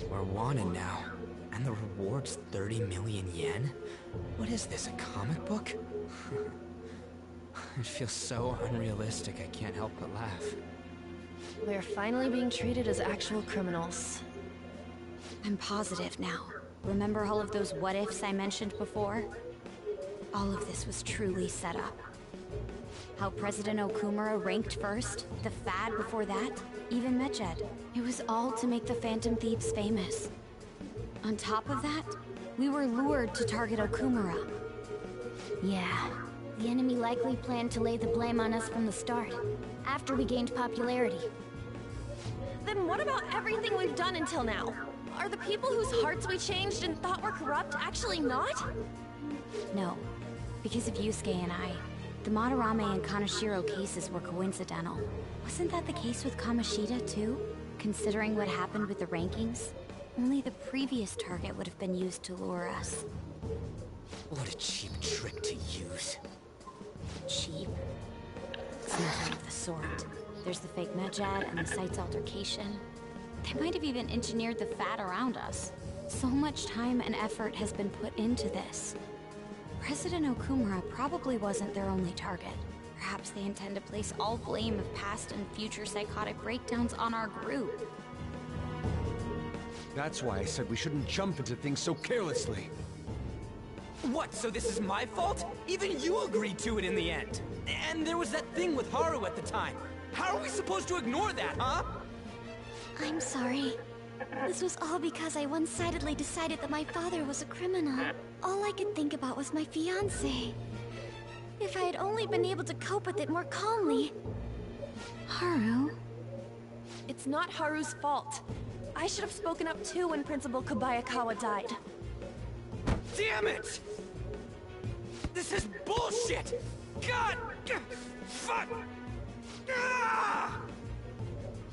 We're wanted now, and the reward's 30 million yen? What is this, a comic book? It feels so unrealistic, I can't help but laugh. We're finally being treated as actual criminals. I'm positive now. Remember all of those what-ifs I mentioned before? All of this was truly set up. How President Okumura ranked first, the Fad before that, even Medjed. It was all to make the Phantom Thieves famous. On top of that, we were lured to target Okumura. Yeah, the enemy likely planned to lay the blame on us from the start, after we gained popularity. Then what about everything we've done until now? Are the people whose hearts we changed and thought were corrupt actually not? No, because of Yusuke and I. The Madarame and Kaneshiro cases were coincidental. Wasn't that the case with Kamoshida, too? Considering what happened with the rankings, only the previous target would have been used to lure us. What a cheap trick to use. Cheap? It's nothing of the sort. There's the fake Medjed and the site's altercation. They might have even engineered the Fad around us. So much time and effort has been put into this. President Okumura probably wasn't their only target. Perhaps they intend to place all blame of past and future psychotic breakdowns on our group. That's why I said we shouldn't jump into things so carelessly. What, so this is my fault? Even you agreed to it in the end. And there was that thing with Haru at the time. How are we supposed to ignore that, huh? I'm sorry. This was all because I one-sidedly decided that my father was a criminal. All I could think about was my fiancé. If I had only been able to cope with it more calmly. Haru? It's not Haru's fault. I should have spoken up too when Principal Kobayakawa died. Damn it! This is bullshit! God! Fuck! Ah!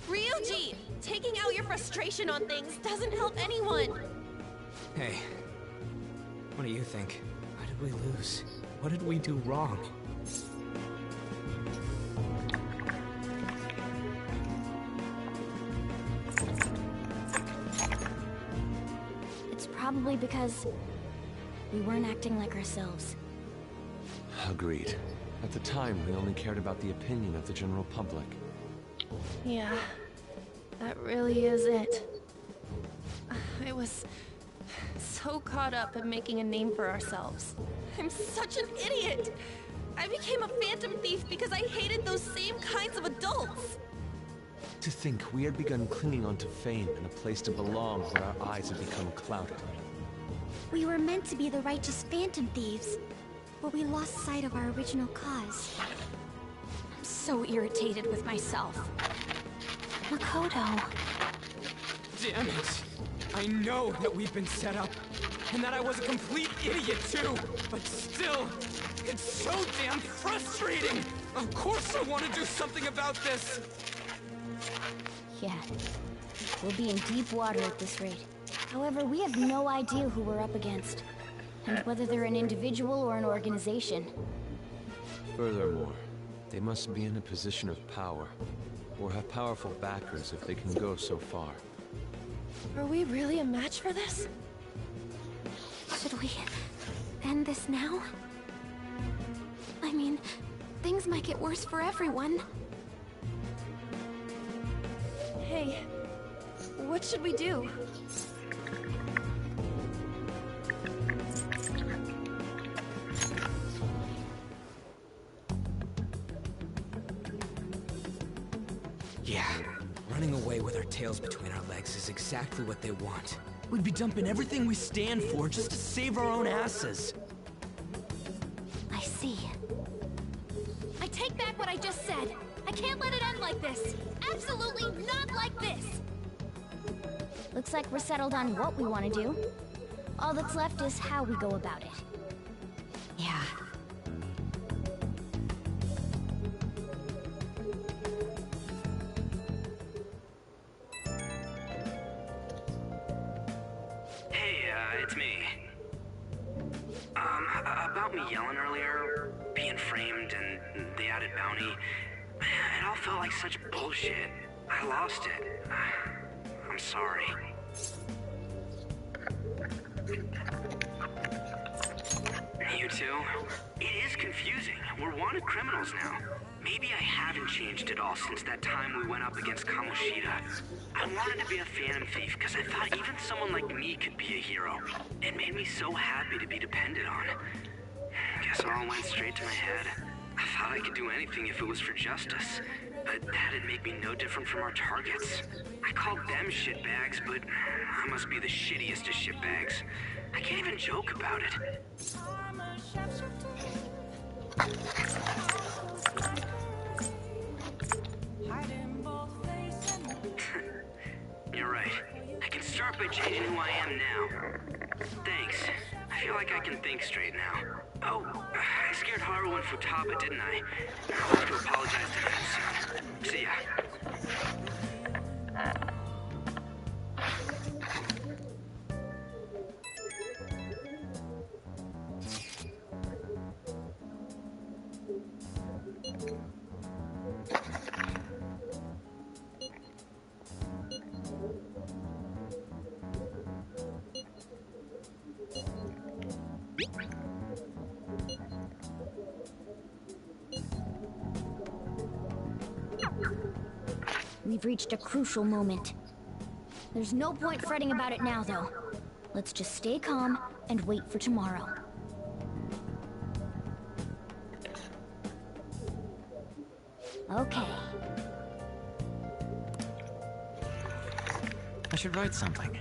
Ryuji! Taking out your frustration on things doesn't help anyone! Hey, what do you think? Why did we lose? What did we do wrong? It's probably because we weren't acting like ourselves. Agreed. At the time, we only cared about the opinion of the general public. Yeah, that really is it. I was so caught up in making a name for ourselves. I'm such an idiot! I became a phantom thief because I hated those same kinds of adults! To think we had begun clinging onto fame and a place to belong where our eyes had become clouded. We were meant to be the righteous phantom thieves, but we lost sight of our original cause. I'm so irritated with myself. Makoto. Damn it! I know that we've been set up, and that I was a complete idiot too, but still, it's so damn frustrating! Of course I want to do something about this! Yeah, we'll be in deep water at this rate. However, we have no idea who we're up against, and whether they're an individual or an organization. Furthermore, they must be in a position of power, or have powerful backers if they can go so far. Are we really a match for this? Should we end this now? I mean, things might get worse for everyone. Hey, what should we do? Yeah, running away with our tails between our legs is exactly what they want. We'd be dumping everything we stand for just to save our own asses. I see. I take back what I just said. I can't let it end like this. Absolutely not like this. Looks like we're settled on what we want to do. All that's left is how we go about it. Yeah. Hey, it's me. About me yelling earlier, being framed, and the added bounty, it all felt like such bullshit. I lost it. I'm sorry. You too? It is confusing. We're wanted criminals now. Maybe I haven't changed at all since that time we went up against Kamoshida. I wanted to be a phantom thief because I thought even someone like me could be a hero. It made me so happy to be depended on. Guess it all went straight to my head. I thought I could do anything if it was for justice. But that'd make me no different from our targets. I called them shitbags, but I must be the shittiest of shitbags. I can't even joke about it. You're right. I can start by changing who I am now. Thanks. I feel like I can think straight now. Oh, I scared Haru and Futaba, didn't I? I'll have to apologize to them soon. See ya. We've reached a crucial moment. There's no point fretting about it now, though. Let's just stay calm and wait for tomorrow. Okay. I should write something.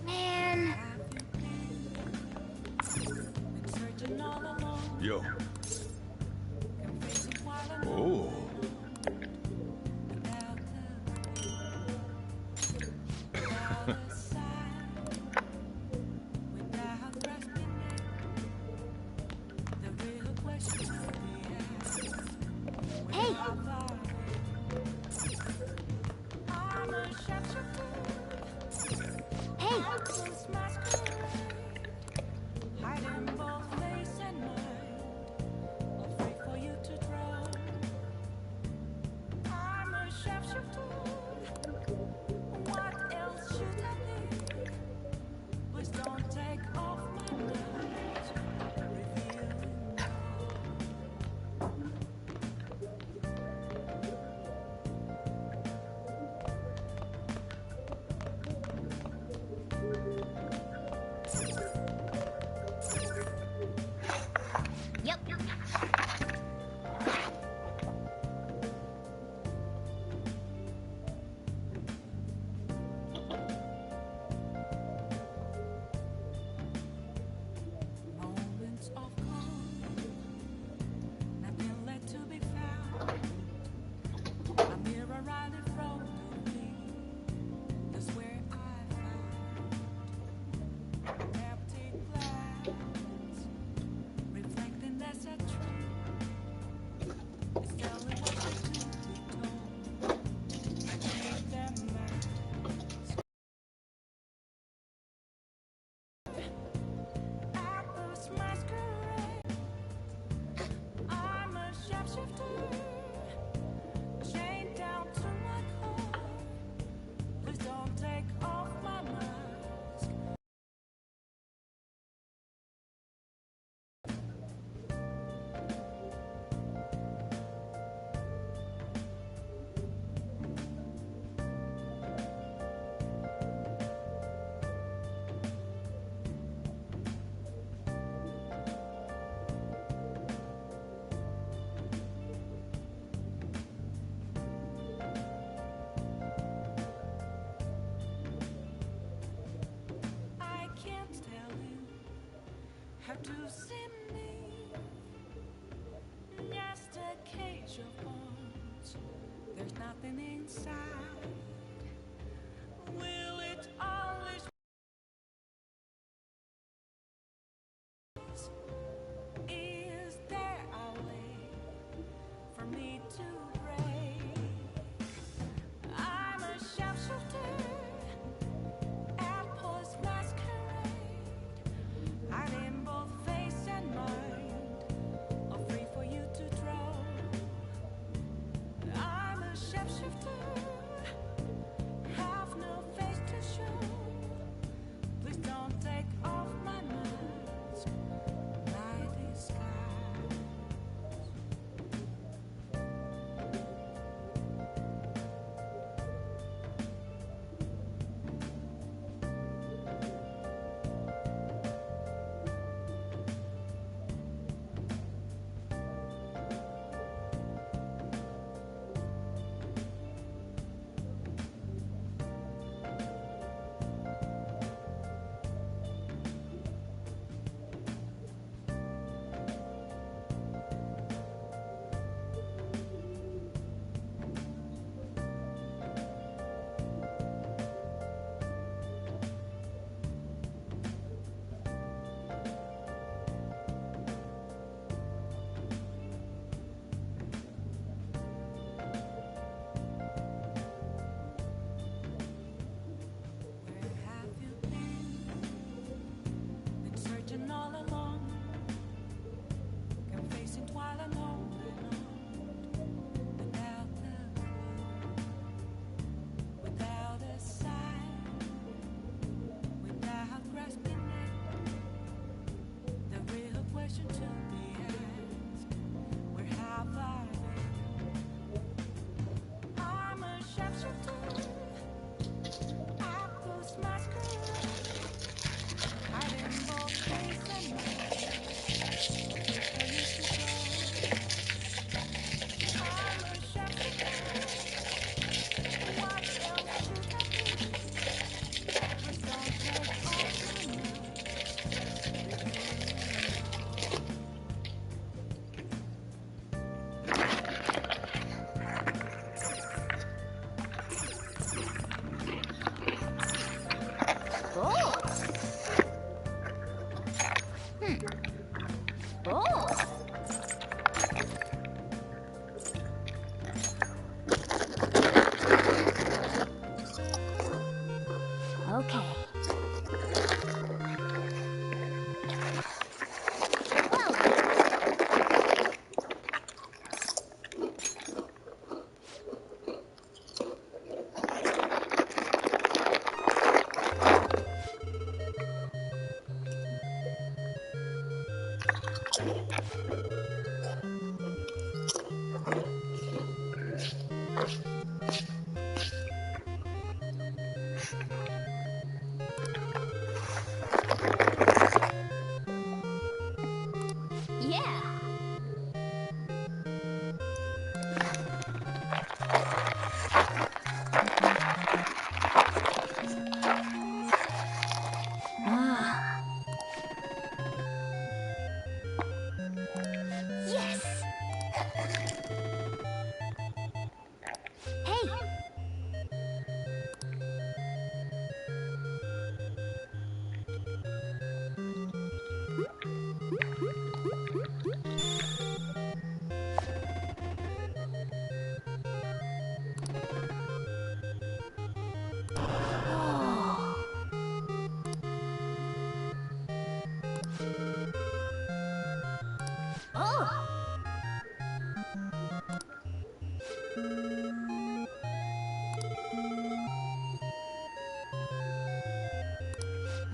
Man. Yo. Oh. Hey! Hey! Yep. Moments of calm, nothing left to be found. A mirror right in front of me, that's where I found empty glass, reflecting that's a truth. It's telling what to be told. I need them back. At this masquerade, I'm a shapeshifter, chained down to my core. Please don't take off my mask. I can't tell you how to see me. Just a cage of bones. There's nothing inside. Will it always? Is there a way for me to break? I'm a sharpshooter at Post Masquerade. Hiding both face and mind, all free for you to draw. I'm a sharpshooter.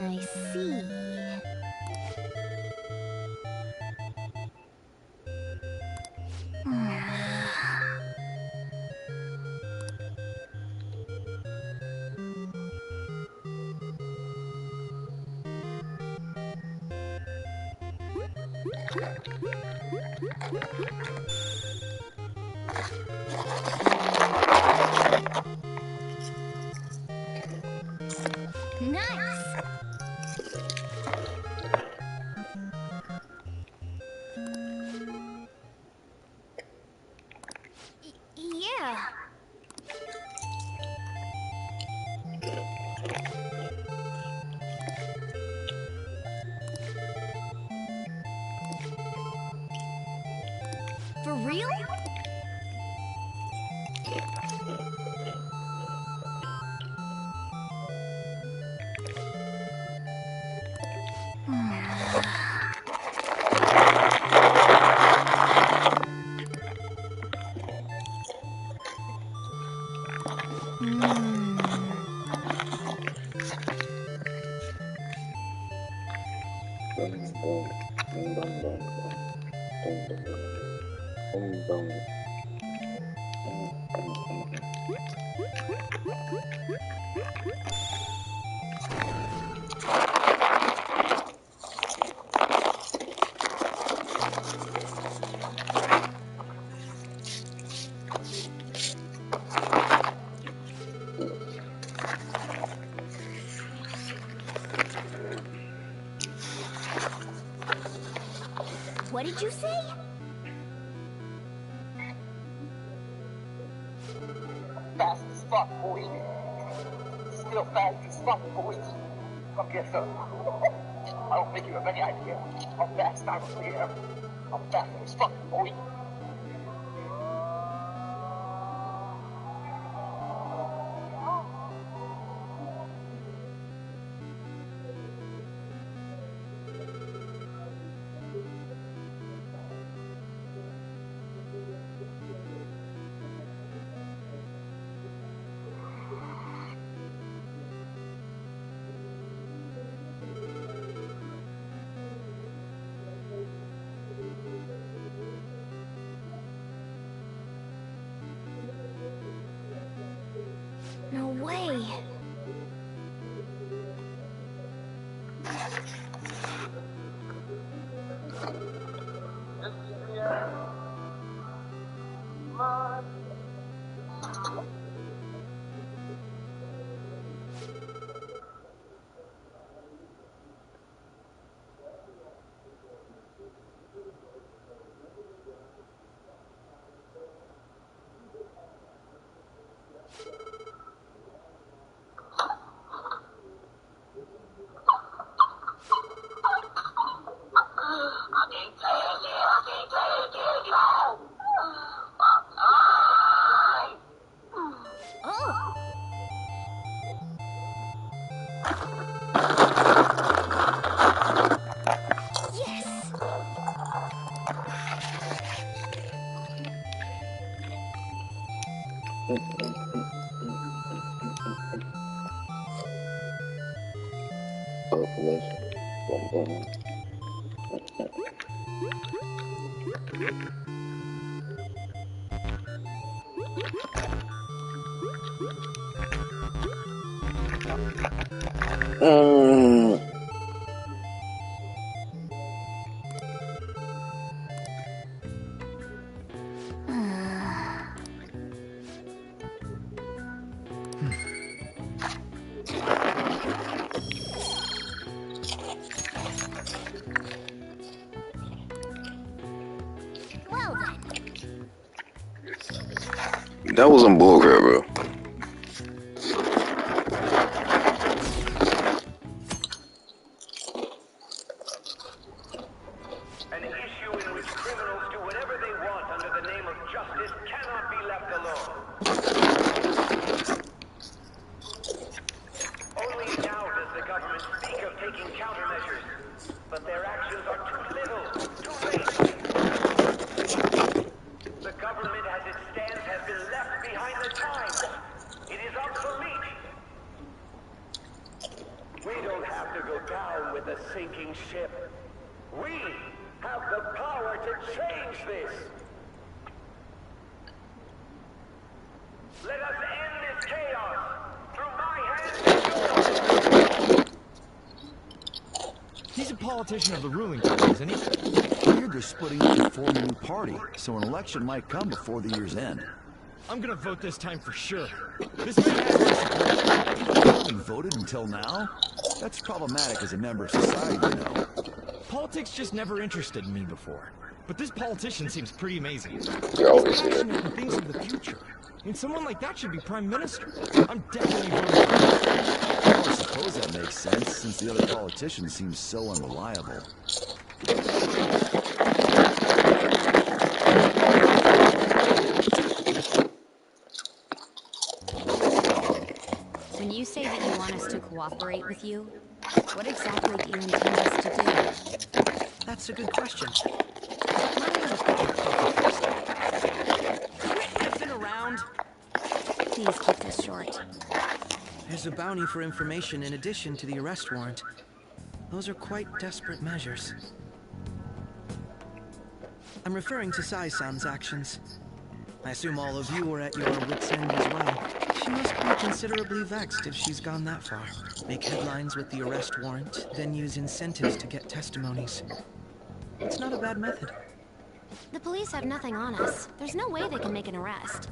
I see. Nice. Yeah. For real? What did you say? Fast as fuck, boy. Still fast as fuck, boy. Come get some. I don't think you have any idea how fast I really am. I'm fast as fuck, boy. No way. That wasn't bullcrap, bro. An issue in which criminals do whatever they want under the name of justice cannot be left alone. Only now does the government speak of taking countermeasures, but their actions are too little, too late. The government as it stands has been left behind the times. It is obsolete. We don't have to go the sinking ship. We have the power to change this. Let us end this chaos through my hands. He's a politician of the ruling party, isn't he? I heard they're splitting up to form a new party, so an election might come before the year's end. I'm gonna vote this time for sure. This man has my support. You haven't voted until now? That's problematic as a member of society, you know. Politics just never interested me before. But this politician seems pretty amazing. He's passionate and thinks of the future. And someone like that should be prime minister. I'm definitely voting for him. Well, I suppose that makes sense, since the other politician seems so unreliable. When you say that you want us to cooperate with you, what exactly do you intend us to do? That's a good question. Quit effing around. Please keep this short. There's a bounty for information in addition to the arrest warrant. Those are quite desperate measures. I'm referring to Sai-san's actions. I assume all of you were at your wits' end as well. She must be considerably vexed if she's gone that far. Make headlines with the arrest warrant, then use incentives to get testimonies. It's not a bad method. The police have nothing on us. There's no way they can make an arrest.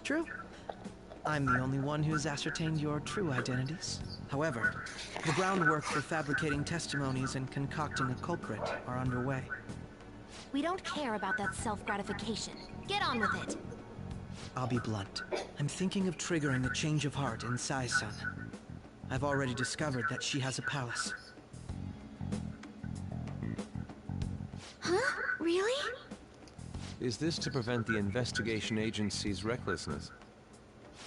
True. I'm the only one who's ascertained your true identities. However, the groundwork for fabricating testimonies and concocting a culprit are underway. We don't care about that self-gratification. Get on with it. I'll be blunt. I'm thinking of triggering a change of heart in Sai-san. I've already discovered that she has a palace. Huh? Really? Is this to prevent the investigation agency's recklessness?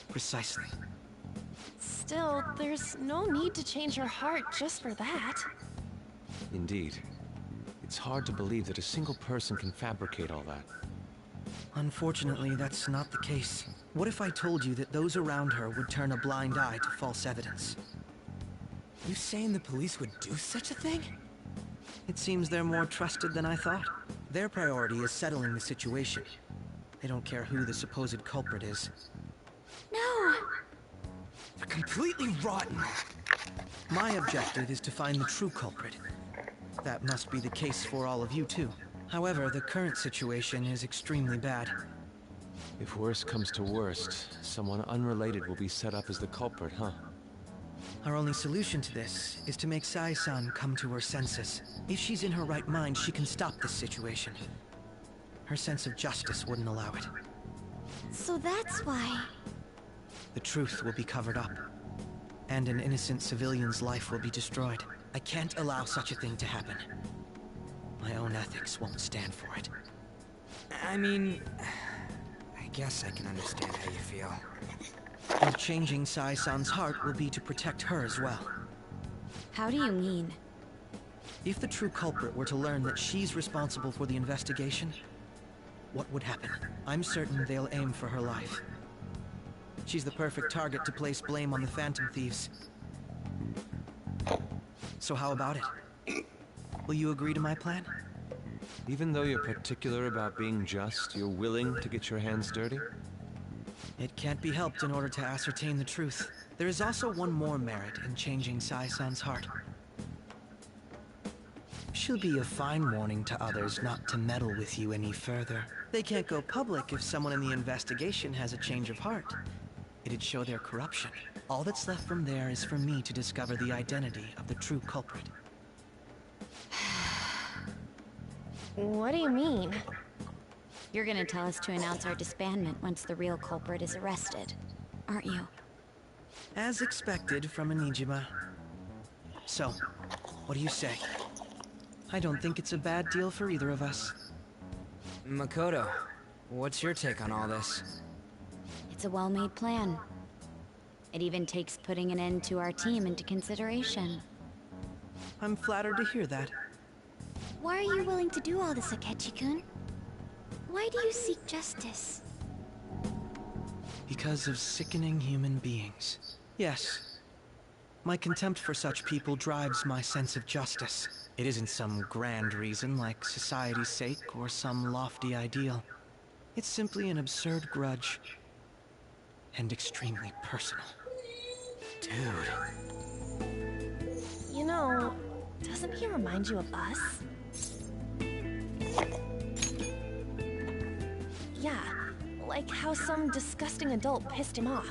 Precisely. Still, there's no need to change her heart just for that. Indeed. It's hard to believe that a single person can fabricate all that. Unfortunately, that's not the case. What if I told you that those around her would turn a blind eye to false evidence? You saying the police would do such a thing? It seems they're more trusted than I thought. Their priority is settling the situation. They don't care who the supposed culprit is. No! They're completely rotten! My objective is to find the true culprit. That must be the case for all of you too. However, the current situation is extremely bad. If worst comes to worst, someone unrelated will be set up as the culprit, huh? Our only solution to this is to make Sai-san come to her senses. If she's in her right mind, she can stop this situation. Her sense of justice wouldn't allow it. So that's why... The truth will be covered up, and an innocent civilian's life will be destroyed. I can't allow such a thing to happen. My own ethics won't stand for it. I mean... I guess I can understand how you feel. And changing Sai-san's heart will be to protect her as well. How do you mean? If the true culprit were to learn that she's responsible for the investigation, what would happen? I'm certain they'll aim for her life. She's the perfect target to place blame on the Phantom Thieves. So how about it? Will you agree to my plan? Even though you're particular about being just, you're willing to get your hands dirty? It can't be helped in order to ascertain the truth. There is also one more merit in changing Sai-san's heart. She'll be a fine warning to others not to meddle with you any further. They can't go public if someone in the investigation has a change of heart. It'd show their corruption. All that's left from there is for me to discover the identity of the true culprit. What do you mean? You're gonna tell us to announce our disbandment once the real culprit is arrested, aren't you? As expected from Onijima. So, what do you say? I don't think it's a bad deal for either of us. Makoto, what's your take on all this? It's a well-made plan. It even takes putting an end to our team into consideration. I'm flattered to hear that. Why are you willing to do all this, Akechi-kun? Why do you seek justice? Because of sickening human beings. Yes. My contempt for such people drives my sense of justice. It isn't some grand reason like society's sake or some lofty ideal. It's simply an absurd grudge. And extremely personal. Dude. You know, doesn't he remind you of us? Yeah, like how some disgusting adult pissed him off.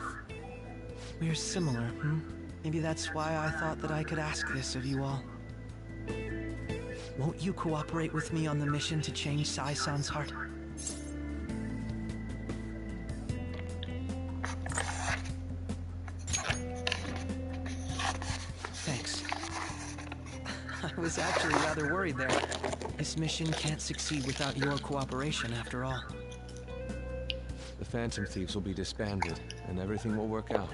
We're similar, hmm? Maybe that's why I thought that I could ask this of you all. Won't you cooperate with me on the mission to change Sai-san's heart? Thanks. I was actually rather worried there. This mission can't succeed without your cooperation, after all. The Phantom Thieves will be disbanded, and everything will work out.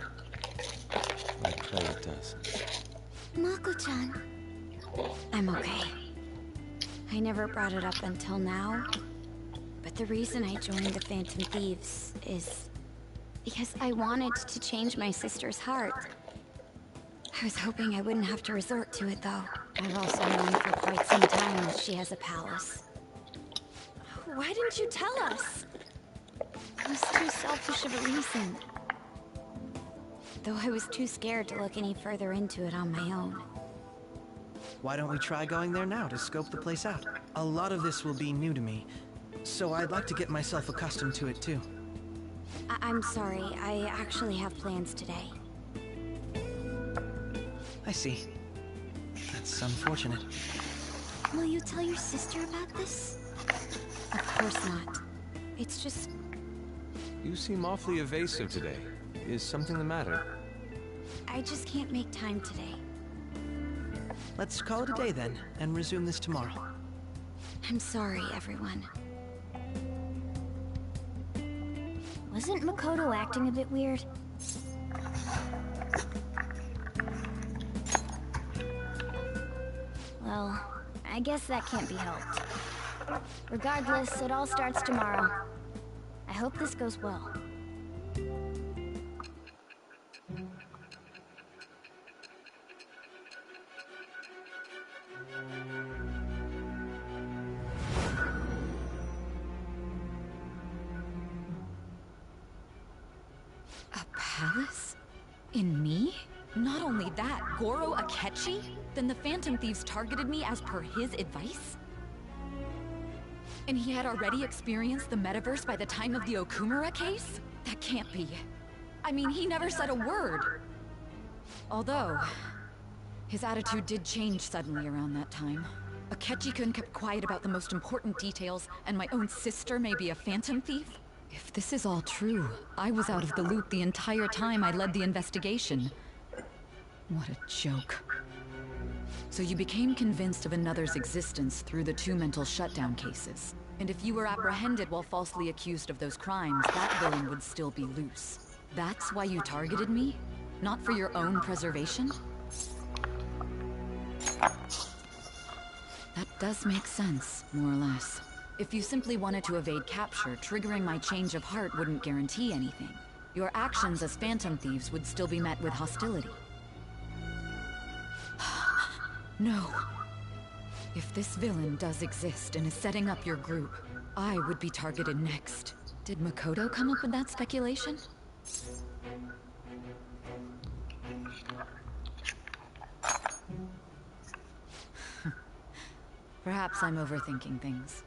I pray it does. Mako-chan. I'm okay. I never brought it up until now, but the reason I joined the Phantom Thieves is because I wanted to change my sister's heart. I was hoping I wouldn't have to resort to it, though. I've also known for quite some time that she has a palace. Why didn't you tell us? It was too selfish of a reason. Though I was too scared to look any further into it on my own. Why don't we try going there now to scope the place out? A lot of this will be new to me, so I'd like to get myself accustomed to it too. I'm sorry, I actually have plans today. I see. That's unfortunate. Will you tell your sister about this? Of course not. It's just... You seem awfully evasive today. Is something the matter? I just can't make time today. Let's call it a day then, and resume this tomorrow. I'm sorry, everyone. Wasn't Makoto acting a bit weird? Well, I guess that can't be helped. Regardless, it all starts tomorrow. I hope this goes well. A palace? In me? Not only that, Goro Akechi? Then the Phantom Thieves targeted me as per his advice? And he had already experienced the metaverse by the time of the Okumura case? That can't be. I mean, he never said a word. Although, his attitude did change suddenly around that time. Akechi-kun kept quiet about the most important details, and my own sister may be a Phantom Thief? If this is all true, I was out of the loop the entire time I led the investigation. What a joke. So you became convinced of another's existence through the 2 mental shutdown cases. And if you were apprehended while falsely accused of those crimes, that villain would still be loose. That's why you targeted me? Not for your own preservation? That does make sense, more or less. If you simply wanted to evade capture, triggering my change of heart wouldn't guarantee anything. Your actions as Phantom Thieves would still be met with hostility. No. If this villain does exist and is setting up your group, I would be targeted next. Did Makoto come up with that speculation? Perhaps I'm overthinking things.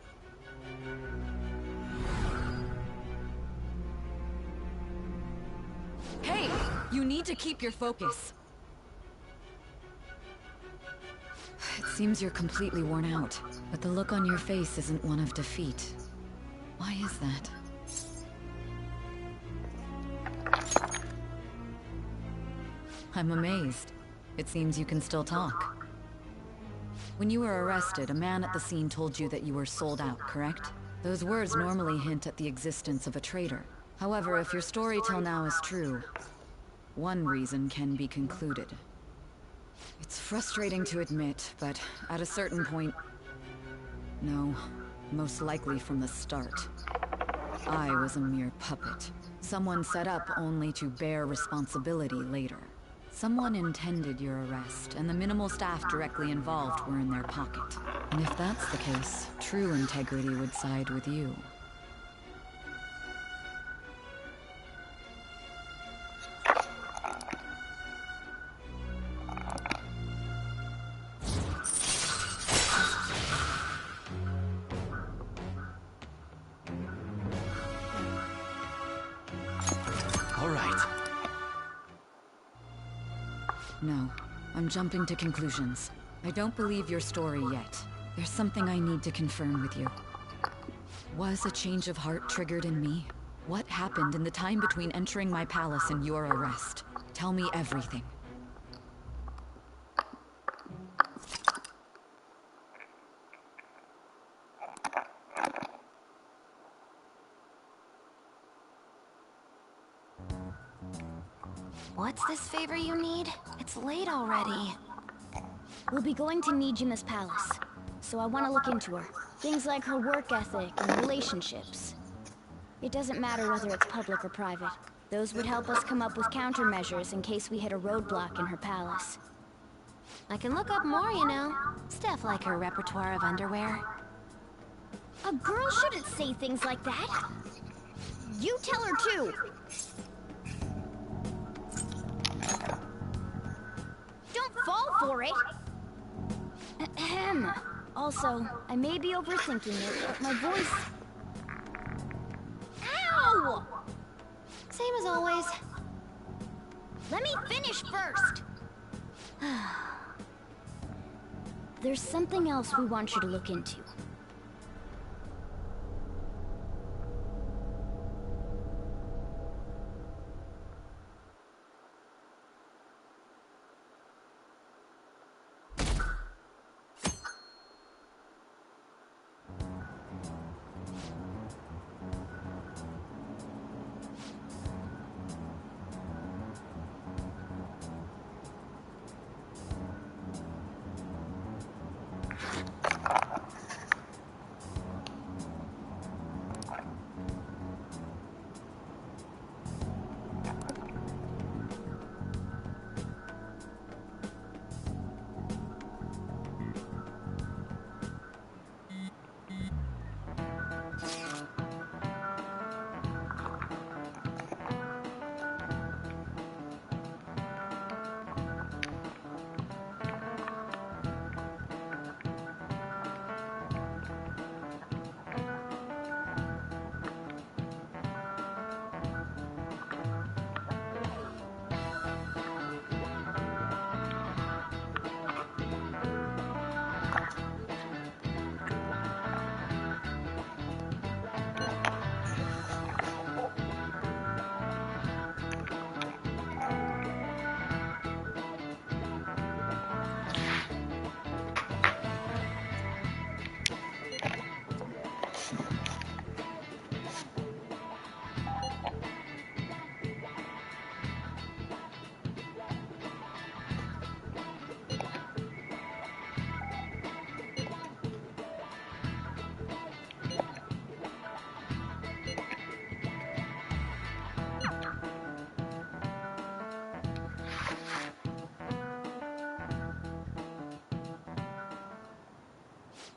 Hey! You need to keep your focus. It seems you're completely worn out, but the look on your face isn't one of defeat. Why is that? I'm amazed. It seems you can still talk. When you were arrested, a man at the scene told you that you were sold out, correct? Those words normally hint at the existence of a traitor. However, if your story till now is true, one reason can be concluded. It's frustrating to admit, but at a certain point... No, most likely from the start. I was a mere puppet. Someone set up only to bear responsibility later. Someone intended your arrest, and the minimal staff directly involved were in their pocket. And if that's the case, true integrity would side with you. All right. No, I'm jumping to conclusions. I don't believe your story yet. There's something I need to confirm with you. Was a change of heart triggered in me? What happened in the time between entering my palace and your arrest? Tell me everything. What's this favor you need? It's late already. We'll be going to Nijima's palace, so I want to look into her. Things like her work ethic and relationships. It doesn't matter whether it's public or private. Those would help us come up with countermeasures in case we hit a roadblock in her palace. I can look up more, you know. Stuff like her repertoire of underwear. A girl shouldn't say things like that. You tell her too. Don't fall for it. Ahem. Also, I may be overthinking it, but my voice... Ow! Same as always. Let me finish first. There's something else we want you to look into.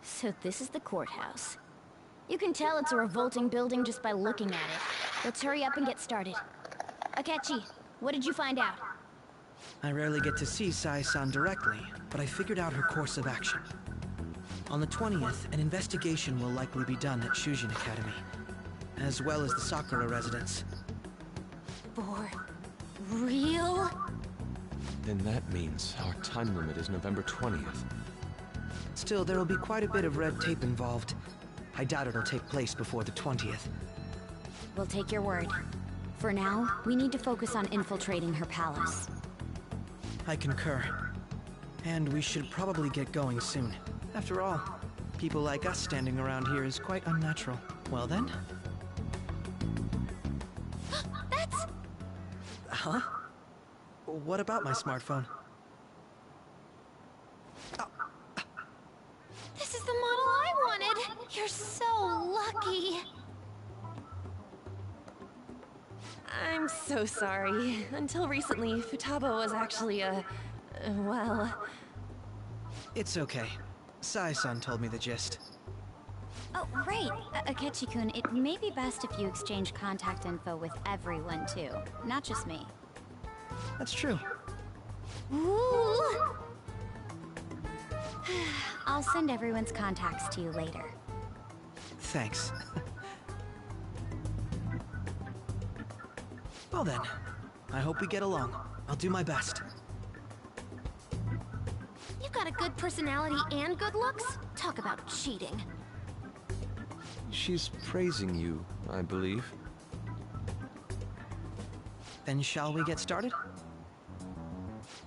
So this is the courthouse. You can tell it's a revolting building just by looking at it. Let's hurry up and get started. Akechi, what did you find out? I rarely get to see Sai-san directly, but I figured out her course of action. On the 20th, an investigation will likely be done at Shujin Academy, as well as the Sakura residence. For real? Then that means our time limit is November 20th. Still, there will be quite a bit of red tape involved. I doubt it'll take place before the 20th. We'll take your word. For now, we need to focus on infiltrating her palace. I concur. And we should probably get going soon. After all, people like us standing around here is quite unnatural. Well then? That's... Huh? What about my smartphone? This is the model I wanted! You're so lucky! I'm so sorry. Until recently, Futaba was actually well... It's okay. Sai-san told me the gist. Oh, right. Akechi-kun, it may be best if you exchange contact info with everyone, too. Not just me. That's true. Ooh! I'll send everyone's contacts to you later. Thanks. Well then, I hope we get along. I'll do my best. You've got a good personality and good looks? Talk about cheating. She's praising you, I believe. Then shall we get started?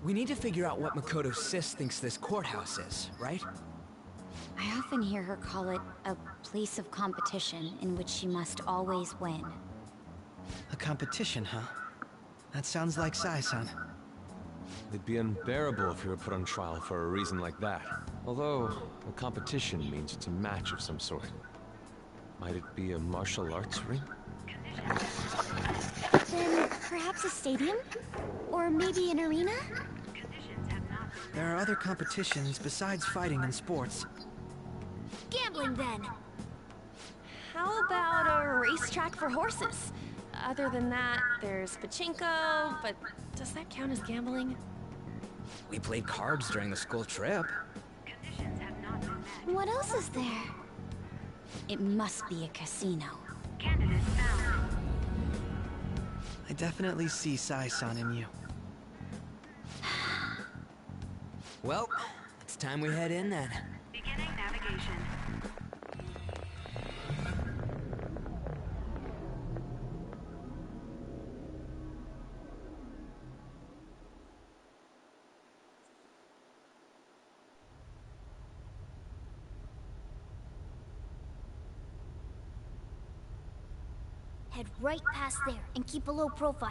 We need to figure out what Makoto Sis thinks this courthouse is, right? I often hear her call it a place of competition in which she must always win. A competition, huh? That sounds like Sai-san. It'd be unbearable if you were put on trial for a reason like that. Although, a competition means it's a match of some sort. Might it be a martial arts ring? Then perhaps a stadium? Or maybe an arena? There are other competitions besides fighting and sports. Gambling, then. How about a racetrack for horses? Other than that, there's pachinko, but does that count as gambling? We played cards during the school trip. What else is there? It must be a casino. I definitely see Sai-san in you. Well, it's time we head in then. Beginning navigation. Head right past there and keep a low profile.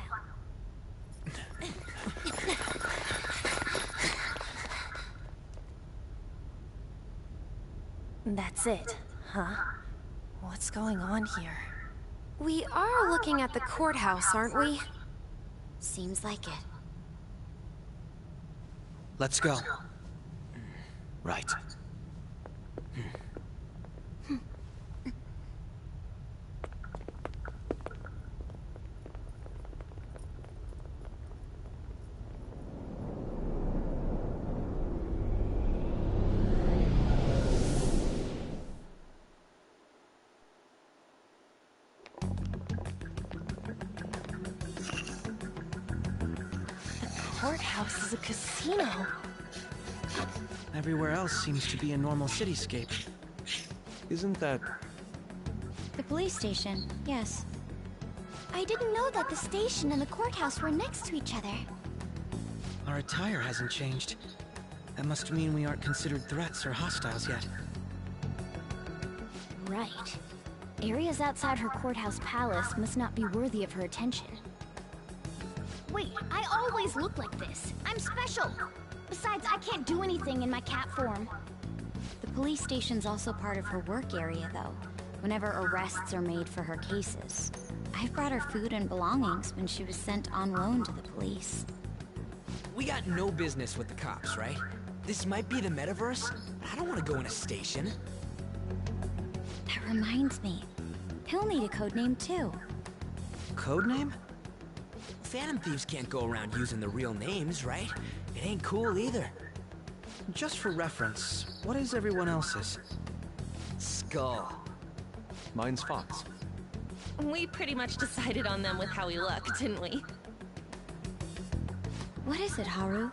That's it, huh? What's going on here? We are looking at the courthouse, aren't we? Seems like it. Let's go. Right. Courthouse is a casino. Everywhere else seems to be a normal cityscape. Isn't that... The police station, yes. I didn't know that the station and the courthouse were next to each other. Our attire hasn't changed. That must mean we aren't considered threats or hostiles yet. Right. Areas outside her courthouse palace must not be worthy of her attention. Wait, I always look like this. I'm special. Besides, I can't do anything in my cat form. The police station's also part of her work area, though, whenever arrests are made for her cases. I've brought her food and belongings when she was sent on loan to the police. We got no business with the cops, right? This might be the metaverse, but I don't want to go in a station. That reminds me. He'll need a codename, too. Codename? Phantom Thieves can't go around using the real names, right? It ain't cool either. Just for reference, what is everyone else's? Skull. Mine's Fox. We pretty much decided on them with how we look, didn't we? What is it, Haru?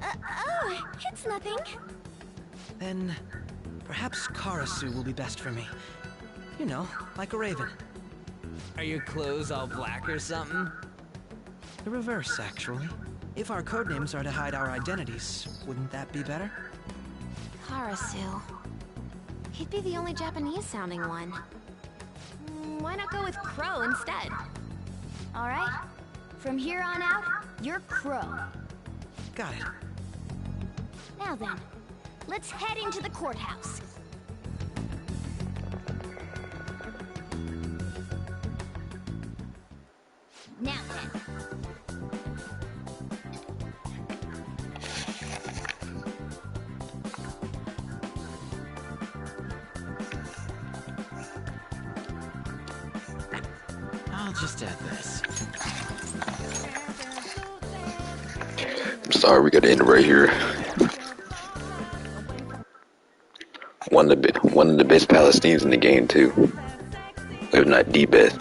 Oh, it's nothing. Then, perhaps Karasu will be best for me. You know, like a raven. Are your clothes all black or something? The reverse, actually. If our codenames are to hide our identities, wouldn't that be better? Karasu. He'd be the only Japanese-sounding one. Why not go with Crow instead? All right. From here on out, you're Crow. Got it. Now then, let's head into the courthouse. Now then. I'll just add this. I'm sorry, we gotta end it right here. One of the best palace themes in the game too, if not the best.